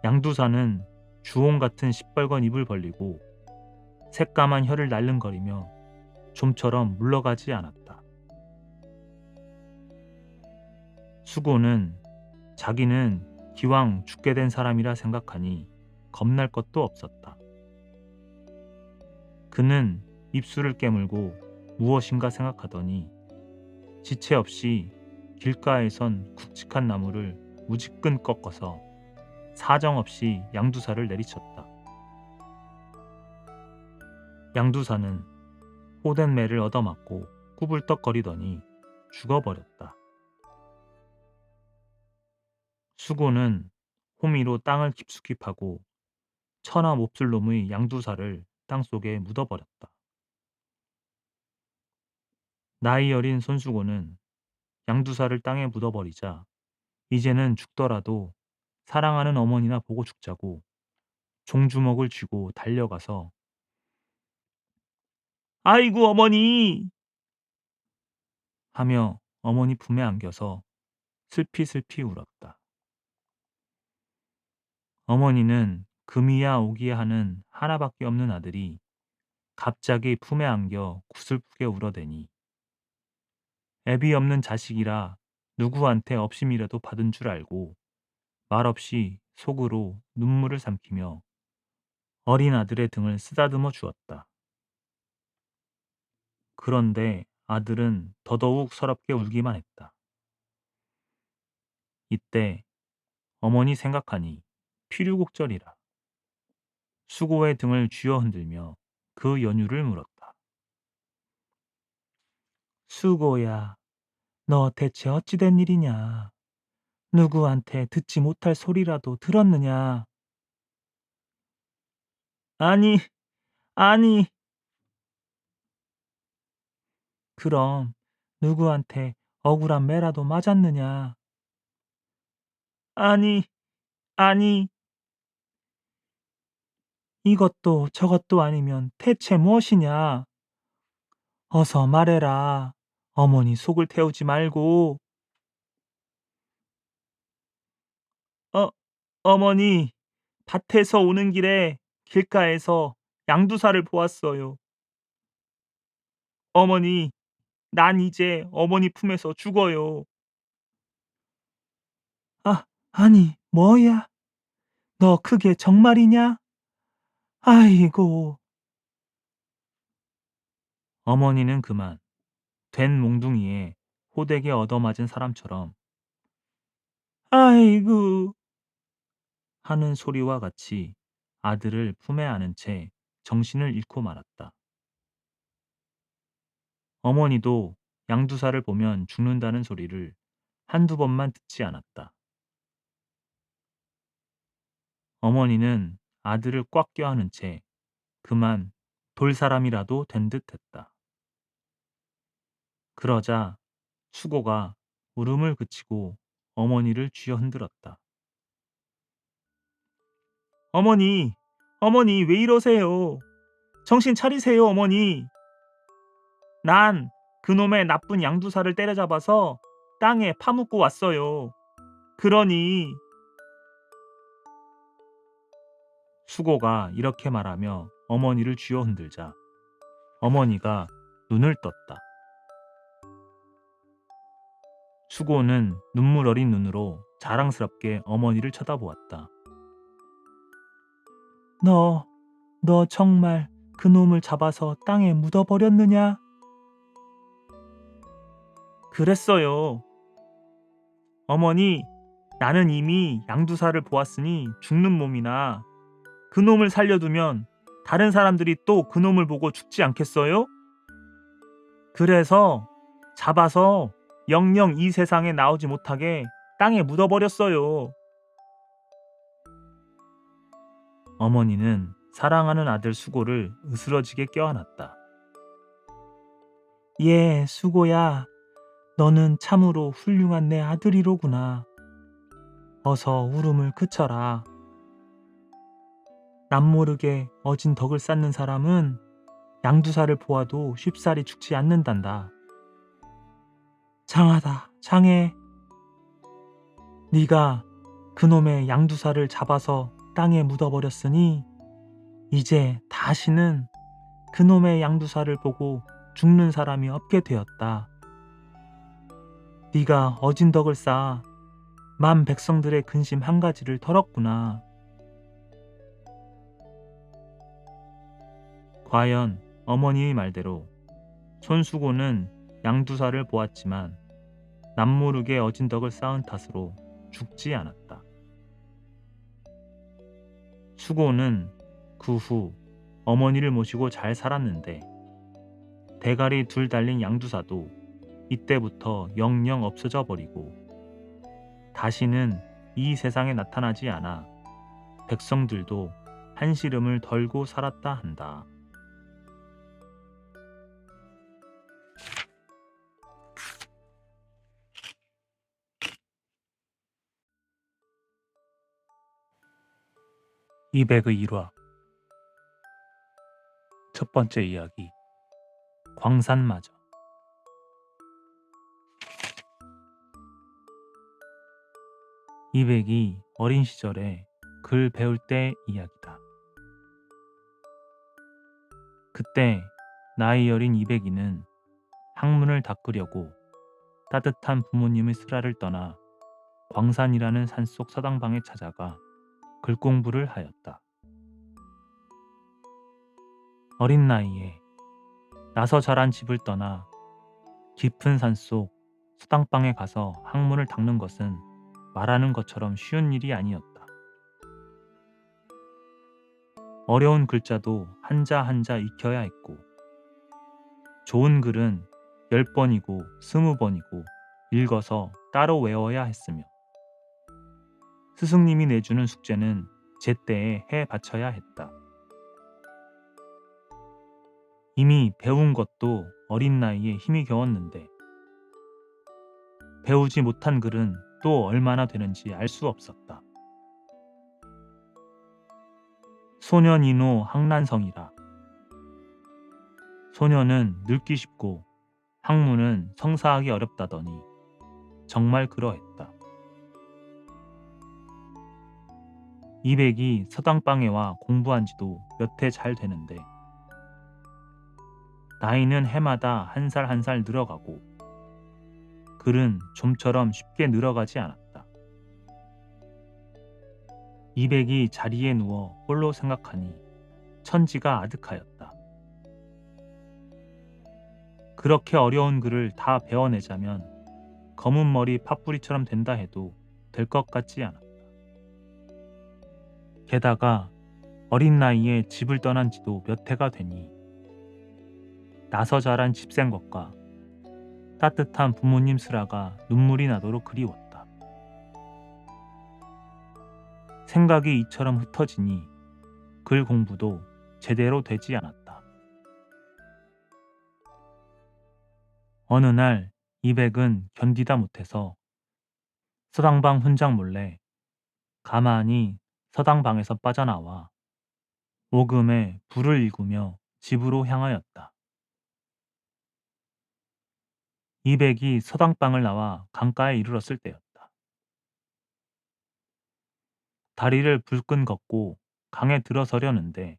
양두사는 주홍 같은 시뻘건 입을 벌리고 새까만 혀를 날름거리며 좀처럼 물러가지 않았다. 수고는 자기는 기왕 죽게 된 사람이라 생각하니 겁날 것도 없었다. 그는 입술을 깨물고 무엇인가 생각하더니 지체 없이 길가에선 굵직한 나무를 무지끈 꺾어서 사정없이 양두사를 내리쳤다. 양두사는 호된 매를 얻어맞고 꾸불떡거리더니 죽어버렸다. 수고는 호미로 땅을 깊숙이 파고 천하 몹쓸 놈의 양두사를 땅속에 묻어버렸다. 나이 어린 손수고는 양두사를 땅에 묻어버리자 이제는 죽더라도 사랑하는 어머니나 보고 죽자고 종주먹을 쥐고 달려가서 아이고 어머니 하며 어머니 품에 안겨서 슬피슬피 울었다. 어머니는 금이야 오기야 하는 하나밖에 없는 아들이 갑자기 품에 안겨 구슬프게 울어대니 애비 없는 자식이라 누구한테 업심이라도 받은 줄 알고 말없이 속으로 눈물을 삼키며 어린 아들의 등을 쓰다듬어 주었다. 그런데 아들은 더더욱 서럽게 울기만 했다. 이때 어머니 생각하니 필유곡절이라 수고의 등을 쥐어 흔들며 그 연유를 물었다. 수고야, 너 대체 어찌된 일이냐? 누구한테 듣지 못할 소리라도 들었느냐? 아니, 아니. 그럼 누구한테 억울한 매라도 맞았느냐? 아니, 아니. 이것도 저것도 아니면 대체 무엇이냐? 어서 말해라. 어머니 속을 태우지 말고. 어, 어머니, 밭에서 오는 길에 길가에서 양두사를 보았어요. 어머니, 난 이제 어머니 품에서 죽어요. 아, 아니, 뭐야? 너 그게 정말이냐? 아이고. 어머니는 그만 된 몽둥이에 호되게 얻어맞은 사람처럼 아이고 하는 소리와 같이 아들을 품에 안은 채 정신을 잃고 말았다. 어머니도 양두사를 보면 죽는다는 소리를 한두 번만 듣지 않았다. 어머니는 아들을 꽉 껴안은 채 그만 돌 사람이라도 된 듯 했다. 그러자 수고가 울음을 그치고 어머니를 쥐어 흔들었다. 어머니, 어머니 왜 이러세요? 정신 차리세요, 어머니. 난 그놈의 나쁜 양두사를 때려잡아서 땅에 파묻고 왔어요. 그러니 수고가 이렇게 말하며 어머니를 쥐어 흔들자 어머니가 눈을 떴다. 수고는 눈물 어린 눈으로 자랑스럽게 어머니를 쳐다보았다. 너, 너 정말 그놈을 잡아서 땅에 묻어버렸느냐? 그랬어요. 어머니, 나는 이미 양두사를 보았으니 죽는 몸이나 그놈을 살려두면 다른 사람들이 또 그놈을 보고 죽지 않겠어요? 그래서 잡아서 영영 이 세상에 나오지 못하게 땅에 묻어버렸어요. 어머니는 사랑하는 아들 수고를 으스러지게 껴안았다. 예, 수고야. 너는 참으로 훌륭한 내 아들이로구나. 어서 울음을 그쳐라. 남모르게 어진 덕을 쌓는 사람은 양두사를 보아도 쉽사리 죽지 않는단다. 장하다, 장해. 네가 그놈의 양두사를 잡아서 땅에 묻어버렸으니 이제 다시는 그놈의 양두사를 보고 죽는 사람이 없게 되었다. 네가 어진 덕을 쌓아 만 백성들의 근심 한 가지를 털었구나. 과연 어머니의 말대로 손수고는 양두사를 보았지만 남모르게 어진 덕을 쌓은 탓으로 죽지 않았다. 수고는 그 후 어머니를 모시고 잘 살았는데 대가리 둘 달린 양두사도 이때부터 영영 없어져 버리고 다시는 이 세상에 나타나지 않아 백성들도 한시름을 덜고 살았다 한다. 이백의 일화 첫 번째 이야기 광산마저. 이백이 어린 시절에 글 배울 때 이야기다. 그때 나이 어린 이백이는 학문을 닦으려고 따뜻한 부모님의 슬하를 떠나 광산이라는 산속 서당방에 찾아가 글 공부를 하였다. 어린 나이에 나서 자란 집을 떠나 깊은 산속 서당방에 가서 학문을 닦는 것은 말하는 것처럼 쉬운 일이 아니었다. 어려운 글자도 한자 한자 익혀야 했고, 좋은 글은 10번이고 20번이고 읽어서 따로 외워야 했으며, 스승님이 내주는 숙제는 제때에 해 바쳐야 했다. 이미 배운 것도 어린 나이에 힘이 겨웠는데, 배우지 못한 글은 또 얼마나 되는지 알 수 없었다. 소년이노 학난성이라. 소년은 늙기 쉽고 학문은 성사하기 어렵다더니 정말 그러했다. 이백이 서당방에 와 공부한 지도 몇 해 잘 되는데, 나이는 해마다 한 살 한 살 늘어가고 글은 좀처럼 쉽게 늘어가지 않았다. 이백이 자리에 누워 홀로 생각하니 천지가 아득하였다. 그렇게 어려운 글을 다 배워내자면 검은 머리 팥뿌리처럼 된다 해도 될 것 같지 않았다. 게다가 어린 나이에 집을 떠난 지도 몇 해가 되니 나서 자란 집생것과 따뜻한 부모님 슬하가 눈물이 나도록 그리웠다. 생각이 이처럼 흩어지니 글 공부도 제대로 되지 않았다. 어느 날 이백은 견디다 못해서 서당방 훈장 몰래 가만히 서당방에서 빠져나와 오금에 불을 일구며 집으로 향하였다. 이백이 서당방을 나와 강가에 이르렀을 때였다. 다리를 불끈 걷고 강에 들어서려는데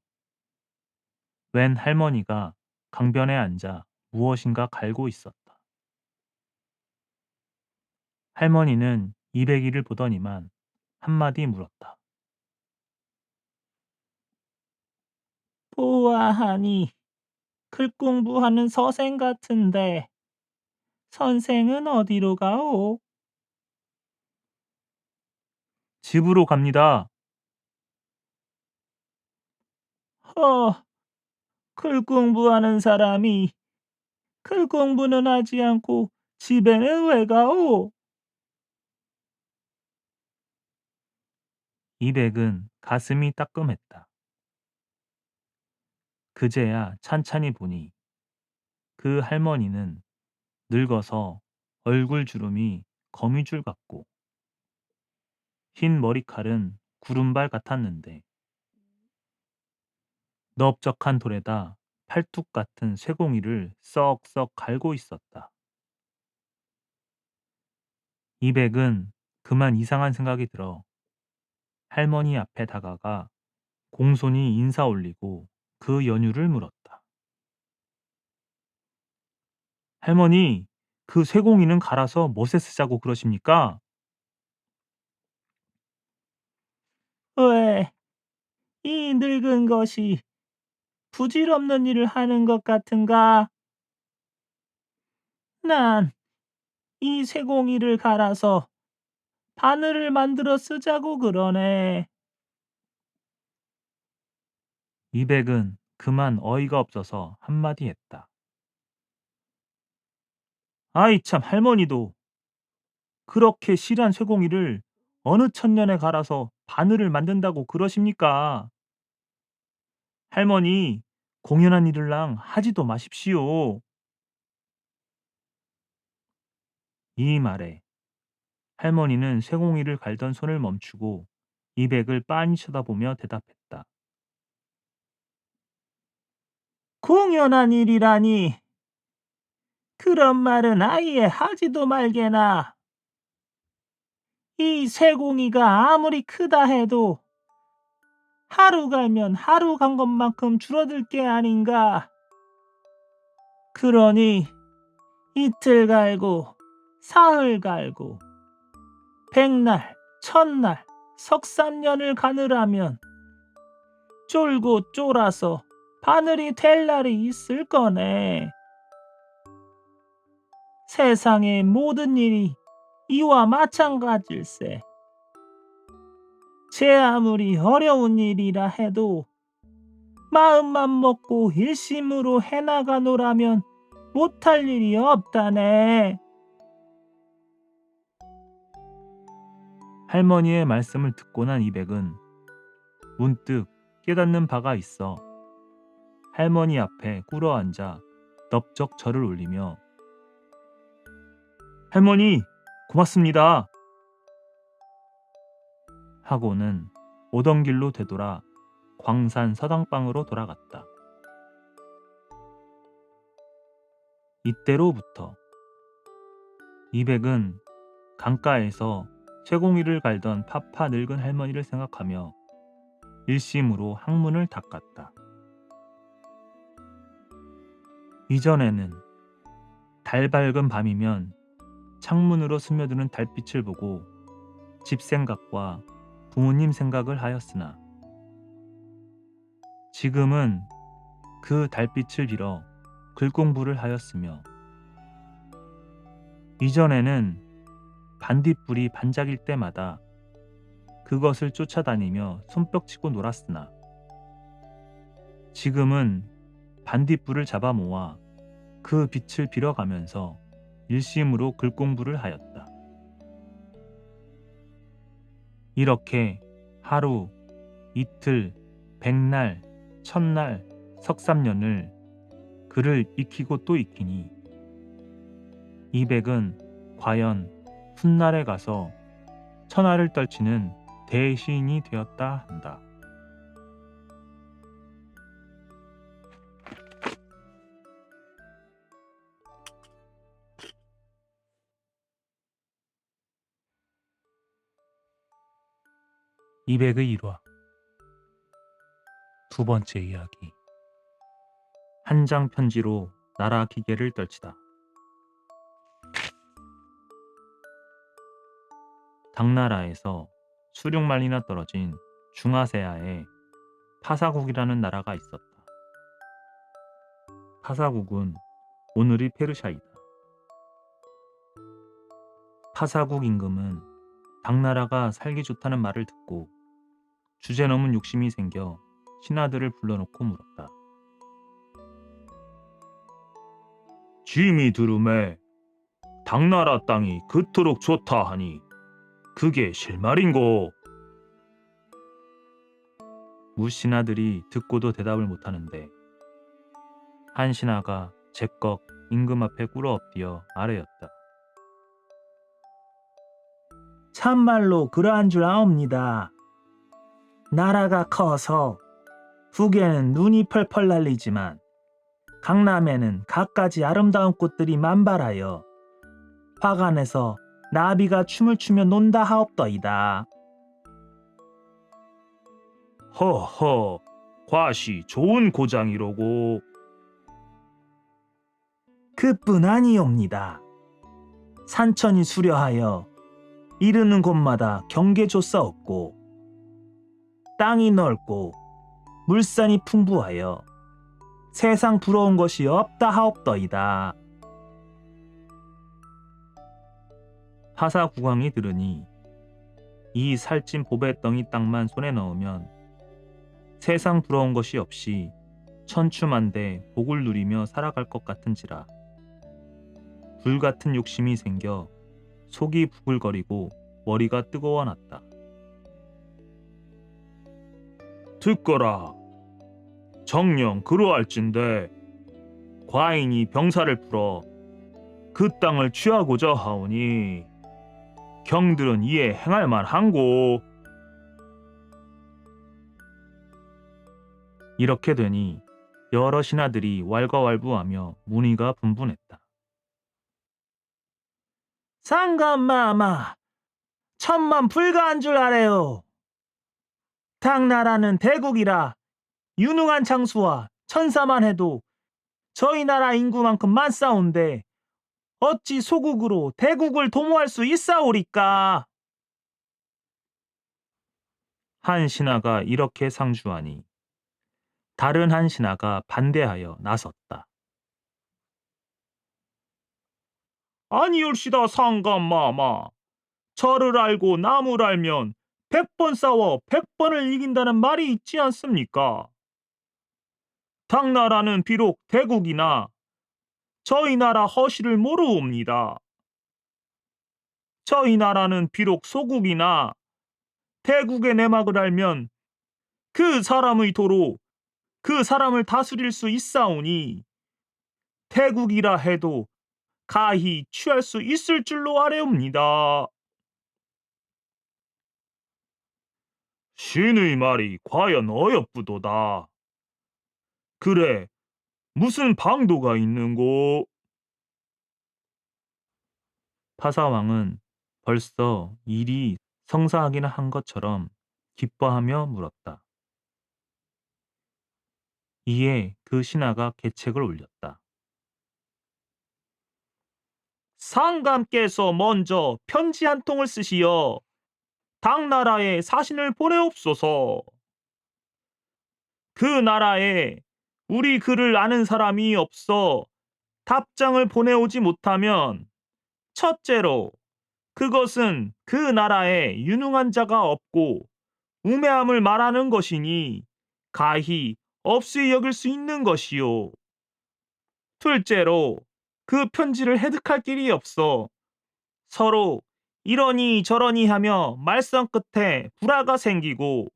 웬 할머니가 강변에 앉아 무엇인가 갈고 있었다. 할머니는 이백이를 보더니만 한마디 물었다. 보아하니 글 공부하는 서생 같은데 선생은 어디로 가오? 집으로 갑니다. 허, 글 공부하는 사람이 글 공부는 하지 않고 집에는 왜 가오? 이백은 가슴이 따끔했다. 그제야 찬찬히 보니 그 할머니는 늙어서 얼굴 주름이 거미줄 같고 흰 머리칼은 구름발 같았는데 넓적한 돌에다 팔뚝 같은 쇠공이를 썩썩 갈고 있었다. 이백은 그만 이상한 생각이 들어 할머니 앞에 다가가 공손히 인사 올리고 그 연유를 물었다. 할머니, 그 쇠공이는 갈아서 못에 쓰자고 그러십니까? 왜, 이 늙은 것이 부질없는 일을 하는 것 같은가? 난 이 쇠공이를 갈아서 바늘을 만들어 쓰자고 그러네. 이백은 그만 어이가 없어서 한마디 했다. 아이 참 할머니도 그렇게 실한 쇠공이를 어느 천년에 갈아서 바늘을 만든다고 그러십니까? 할머니, 공연한 일을랑 하지도 마십시오. 이 말에 할머니는 쇠공이를 갈던 손을 멈추고 이백을 빤히 쳐다보며 대답했다. 공연한 일이라니. 그런 말은 아예 하지도 말게나. 이 쇠공이가 아무리 크다 해도 하루 갈면 하루 간 것만큼 줄어들 게 아닌가. 그러니 이틀 갈고 사흘 갈고 백날, 천날, 석삼년을 가느라면 쫄고 쫄아서 바늘이 될 날이 있을 거네. 세상의 모든 일이 이와 마찬가지일세. 제 아무리 어려운 일이라 해도 마음만 먹고 일심으로 해나가노라면 못할 일이 없다네. 할머니의 말씀을 듣고 난 이백은 문득 깨닫는 바가 있어 할머니 앞에 꿇어앉아 넙적 절을 올리며 할머니 고맙습니다 하고는 오던 길로 되돌아 광산 서당방으로 돌아갔다. 이때로부터 이백은 강가에서 쇠공이를 갈던 파파 늙은 할머니를 생각하며 일심으로 항문을 닦았다. 이전에는 달 밝은 밤이면 창문으로 스며드는 달빛을 보고 집 생각과 부모님 생각을 하였으나 지금은 그 달빛을 빌어 글 공부를 하였으며 이전에는 반딧불이 반짝일 때마다 그것을 쫓아다니며 손뼉치고 놀았으나 지금은 반딧불을 잡아 모아 그 빛을 빌어가면서 일심으로 글 공부를 하였다. 이렇게 하루, 이틀, 백날, 천날, 석삼년을 글을 익히고 또 익히니 이백은 과연 훗날에 가서 천하를 떨치는 대시인이 되었다 한다. 이백의 일화 두 번째 이야기 한 장 편지로 나라 기계를 떨치다. 당나라에서 수륙만리나 떨어진 중아세아에 파사국이라는 나라가 있었다. 파사국은 오늘의 페르시아이다. 파사국 임금은 당나라가 살기 좋다는 말을 듣고 주제넘은 욕심이 생겨 신하들을 불러놓고 물었다. 짐이 들음에 당나라 땅이 그토록 좋다 하니 그게 실말인고? 무신하들이 듣고도 대답을 못하는데 한 신하가 제꺽 임금 앞에 꿇어 엎드려 아뢰었다. 참말로 그러한 줄 아옵니다. 나라가 커서 북에는 눈이 펄펄 날리지만 강남에는 갖가지 아름다운 꽃들이 만발하여 화관에서 나비가 춤을 추며 논다 하옵더이다. 허허, 과시 좋은 고장이로고. 그뿐 아니옵니다. 산천이 수려하여 이르는 곳마다 경계조사없고 땅이 넓고 물산이 풍부하여 세상 부러운 것이 없다 하옵더이다. 파사국왕이 들으니 이 살찐 보배덩이 땅만 손에 넣으면 세상 부러운 것이 없이 천추만대 복을 누리며 살아갈 것 같은지라 불같은 욕심이 생겨 속이 부글거리고 머리가 뜨거워났다. 듣거라. 정녕 그러할진대 과인이 병사를 풀어 그 땅을 취하고자 하오니 경들은 이에 행할 만한고. 이렇게 되니 여러 신하들이 왈가왈부하며 문의가 분분했다. 상감마마 천만 불가한 줄 아래요.
당나라는 대국이라 유능한 장수와 천사만 해도 저희 나라 인구만큼 많사온데 어찌 소국으로 대국을 도모할 수 있사오리까?
한 신하가 이렇게 상주하니 다른 한 신하가 반대하여 나섰다.
아니올시다 상감마마. 저를 알고 남을 알면 100번 싸워 100번을 이긴다는 말이 있지 않습니까? 당나라는 비록 대국이나 저희 나라 허시를 모르옵니다. 저희 나라는 비록 소국이나 대국의 내막을 알면 그 사람의 도로 그 사람을 다스릴 수 있사오니 대국이라 해도 가히 취할 수 있을 줄로 아뢰옵니다. 신의 말이 과연 어여쁘도다. 그래, 무슨 방도가 있는고?
파사왕은 벌써 일이 성사하기는 한 것처럼 기뻐하며 물었다. 이에 그 신하가 계책을 올렸다.
상감께서 먼저 편지 한 통을 쓰시어 당나라에 사신을 보내옵소서. 그 나라에 우리 글을 아는 사람이 없어 답장을 보내오지 못하면 첫째로 그것은 그 나라에 유능한 자가 없고 우매함을 말하는 것이니 가히 없이 여길 수 있는 것이요. 둘째로 그 편지를 해득할 길이 없어 서로 이러니 저러니 하며 말썽 끝에 불화가 생기고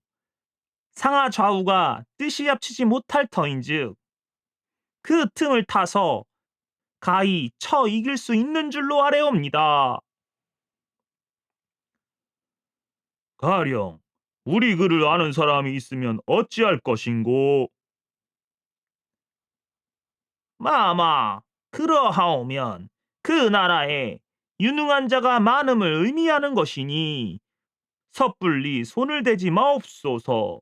상하 좌우가 뜻이 합치지 못할 터인즉 그 틈을 타서 가히 쳐 이길 수 있는 줄로 아뢰옵니다.
가령 우리 글을 아는 사람이 있으면 어찌할 것인고?
마마, 그러하오면 그 나라에 유능한 자가 많음을 의미하는 것이니 섣불리 손을 대지 마옵소서.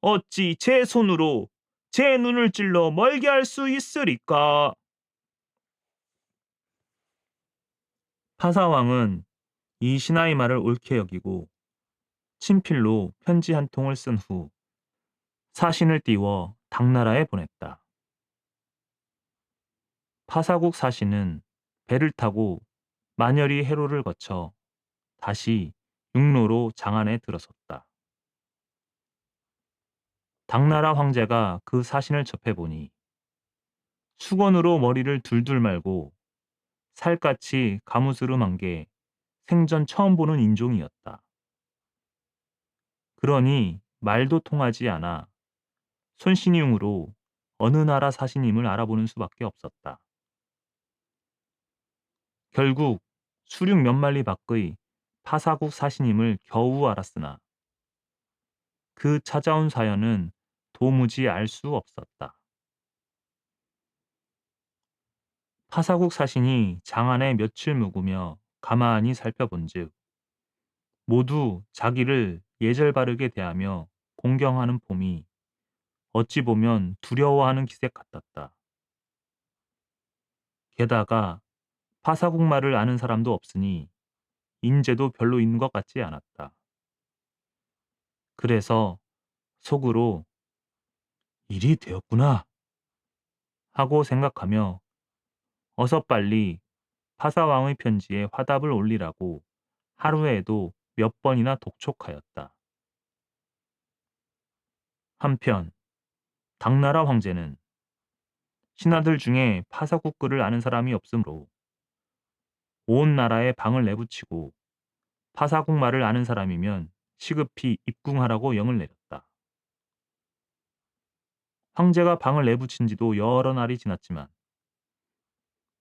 어찌 제 손으로 제 눈을 찔러 멀게 할 수 있으리까?
파사왕은 이 신하의 말을 옳게 여기고 친필로 편지 한 통을 쓴 후 사신을 띄워 당나라에 보냈다. 파사국 사신은 배를 타고 만열이 해로를 거쳐 다시 육로로 장안에 들어섰다. 당나라 황제가 그 사신을 접해보니 수건으로 머리를 둘둘 말고 살갗이 가무스름한 게 생전 처음 보는 인종이었다. 그러니 말도 통하지 않아 손신이용으로 어느 나라 사신임을 알아보는 수밖에 없었다. 결국 수륙 몇 마리 밖의 파사국 사신임을 겨우 알았으나 그 찾아온 사연은 도무지 알 수 없었다. 파사국 사신이 장안에 며칠 묵으며 가만히 살펴본즉 모두 자기를 예절 바르게 대하며 공경하는 폼이 어찌 보면 두려워하는 기색 같았다. 게다가 파사국 말을 아는 사람도 없으니 인재도 별로 있는 것 같지 않았다. 그래서 속으로 일이 되었구나 하고 생각하며 어서 빨리 파사왕의 편지에 화답을 올리라고 하루에도 몇 번이나 독촉하였다. 한편 당나라 황제는 신하들 중에 파사국 글을 아는 사람이 없으므로 온 나라에 방을 내붙이고 파사국 말을 아는 사람이면 시급히 입궁하라고 영을 내렸다. 황제가 방을 내붙인 지도 여러 날이 지났지만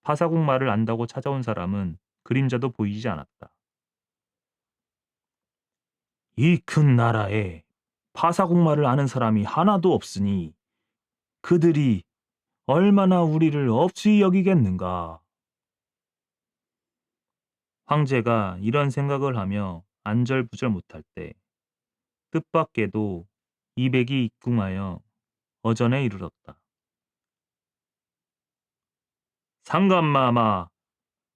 파사국 말을 안다고 찾아온 사람은 그림자도 보이지 않았다. 이 큰 나라에 파사국 말을 아는 사람이 하나도 없으니 그들이 얼마나 우리를 없이 여기겠는가. 황제가 이런 생각을 하며 안절부절 못할 때
뜻밖에도 이백이 입궁하여 어전에 이르렀다. 상감마마,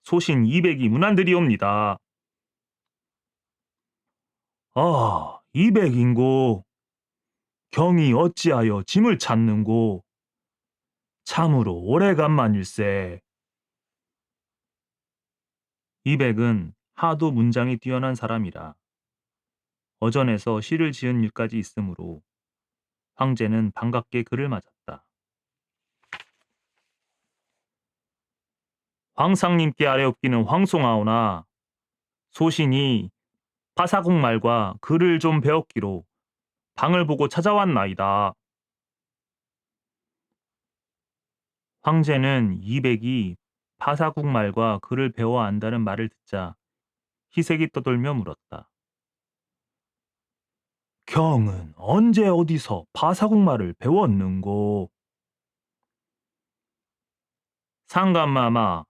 소신 이백이 문안드리옵니다. 아, 이백인고, 경이 어찌하여 짐을 찾는고, 참으로 오래간만일세. 이백은 하도 문장이 뛰어난 사람이라 어전에서 시를 지은 일까지 있으므로 황제는 반갑게 그를 맞았다. 황상님께 아뢰옵기는 황송하오나 소신이 파사국 말과 글을 좀 배웠기로 방을 보고 찾아왔나이다. 황제는 이백이 파사국 말과 글을 배워 안다는 말을 듣자 희색이 떠돌며 물었다. 경은 언제 어디서 파사국 말을 배웠는고? 상감마마,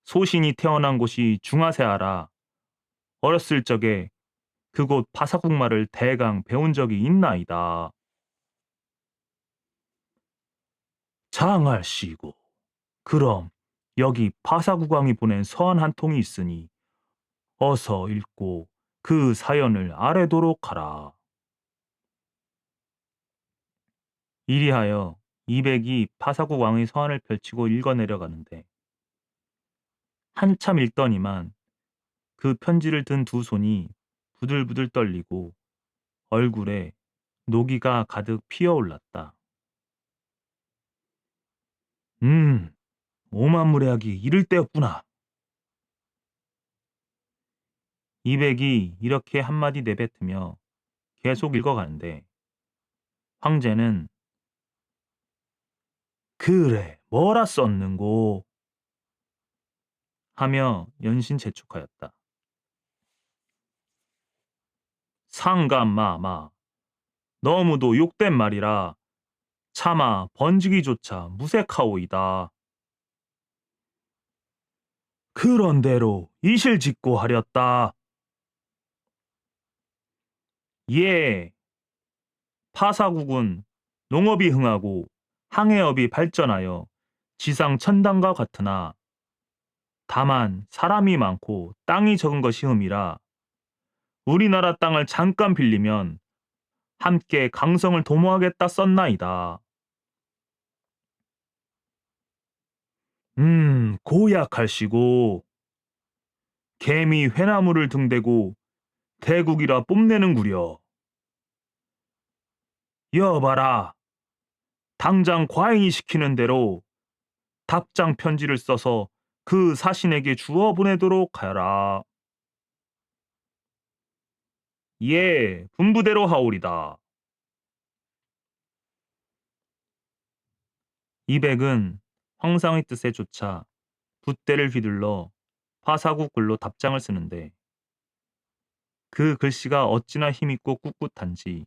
소신이 태어난 곳이 중하세아라. 어렸을 적에 그곳 파사국 말을 대강 배운 적이 있나이다. 장할시고, 그럼 여기 파사국왕이 보낸 서한 한 통이 있으니 어서 읽고 그 사연을 아뢰도록 하라. 이리하여 이백이 파사국 왕의 서한을 펼치고 읽어 내려가는데 한참 읽더니만 그 편지를 든 두 손이 부들부들 떨리고 얼굴에 노기가 가득 피어올랐다. 오만무례하기 이를 때였구나. 이백이 이렇게 한마디 내뱉으며 계속 읽어가는데 황제는 그래 뭐라 썼는고 하며 연신 재촉하였다. 상감마마, 너무도 욕된 말이라 차마 번지기조차 무색하오이다. 그런대로 이실직고 하렸다. 예, 파사국은 농업이 흥하고 항해업이 발전하여 지상천당과 같으나 다만 사람이 많고 땅이 적은 것이 흠이라 우리나라 땅을 잠깐 빌리면 함께 강성을 도모하겠다 썼나이다. 고약할시고 개미 회나무를 등대고 대국이라 뽐내는구려. 여봐라, 당장 과인이 시키는 대로 답장 편지를 써서 그 사신에게 주어 보내도록 하여라. 예, 분부대로 하오리다. 이백은 황상의 뜻에 쫓아 붓대를 휘둘러 파사국 글로 답장을 쓰는데 그 글씨가 어찌나 힘있고 꿋꿋한지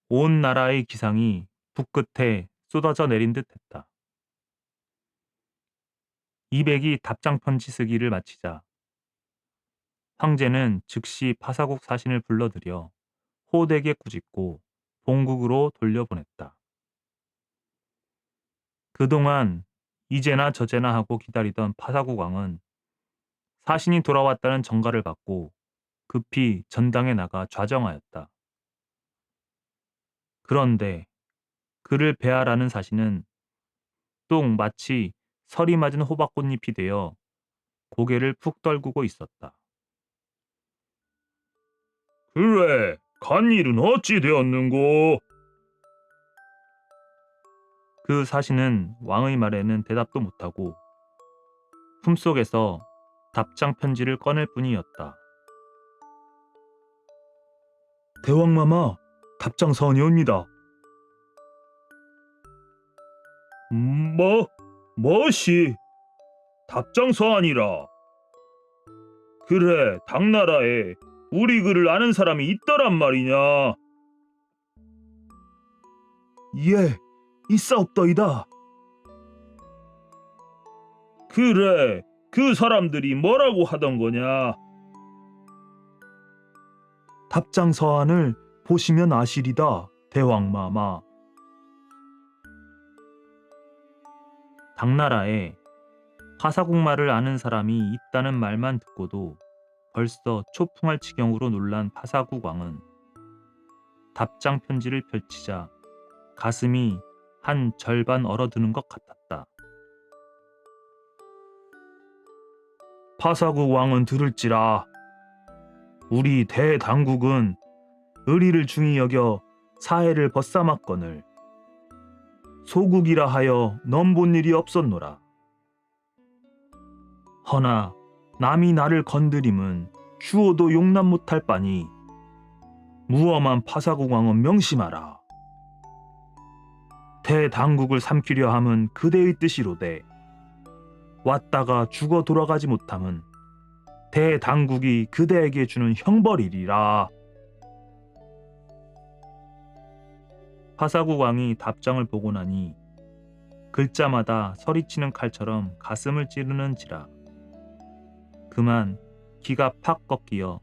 온 나라의 기상이 붓끝에 쏟아져 내린 듯 했다. 이백이 답장 편지 쓰기를 마치자 황제는 즉시 파사국 사신을 불러들여 호되게 꾸짖고 본국으로 돌려보냈다. 그동안 이제나 저제나 하고 기다리던 파사국 왕은 사신이 돌아왔다는 정가를 받고 급히 전당에 나가 좌정하였다. 그런데 그를 배하라는 사신은 똥 마치 설이 맞은 호박꽃잎이 되어 고개를 푹 떨구고 있었다. 그래, 간 일은 어찌 되었는고? 그 사신은 왕의 말에는 대답도 못하고 품속에서 답장 편지를 꺼낼 뿐이었다. 대왕마마, 답장서원이옵니다. 뭐시? 답장서원이라. 그래, 당나라에 우리 글을 아는 사람이 있더란 말이냐? 예, 있사옵더이다. 그래, 그 사람들이 뭐라고 하던 거냐? 답장 서한을 보시면 아시리다, 대왕마마. 당나라에 파사국말을 아는 사람이 있다는 말만 듣고도 벌써 초풍할 지경으로 놀란 파사국 왕은 답장 편지를 펼치자 가슴이 한 절반 얼어드는 것 같았다. 파사국 왕은 들을지라. 우리 대당국은 의리를 중히 여겨 사해를 벗삼았거늘 소국이라 하여 넘본 일이 없었노라. 허나 남이 나를 건드림은 주어도 용납 못할 바니 무엄한 파사국 왕은 명심하라. 대당국을 삼키려 함은 그대의 뜻이로되 왔다가 죽어 돌아가지 못함은 대당국이 그대에게 주는 형벌이리라. 파사국 왕이 답장을 보고 나니 글자마다 서리치는 칼처럼 가슴을 찌르는지라. 그만 기가 팍 꺾이어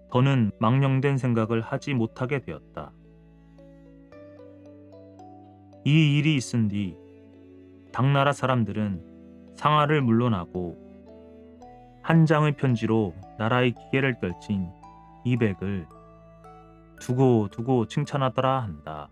더는 망령된 생각을 하지 못하게 되었다. 이 일이 있은 뒤 당나라 사람들은 상하를 물러나고 한 장의 편지로 나라의 기계를 떨친 이백을 두고 칭찬하더라 한다.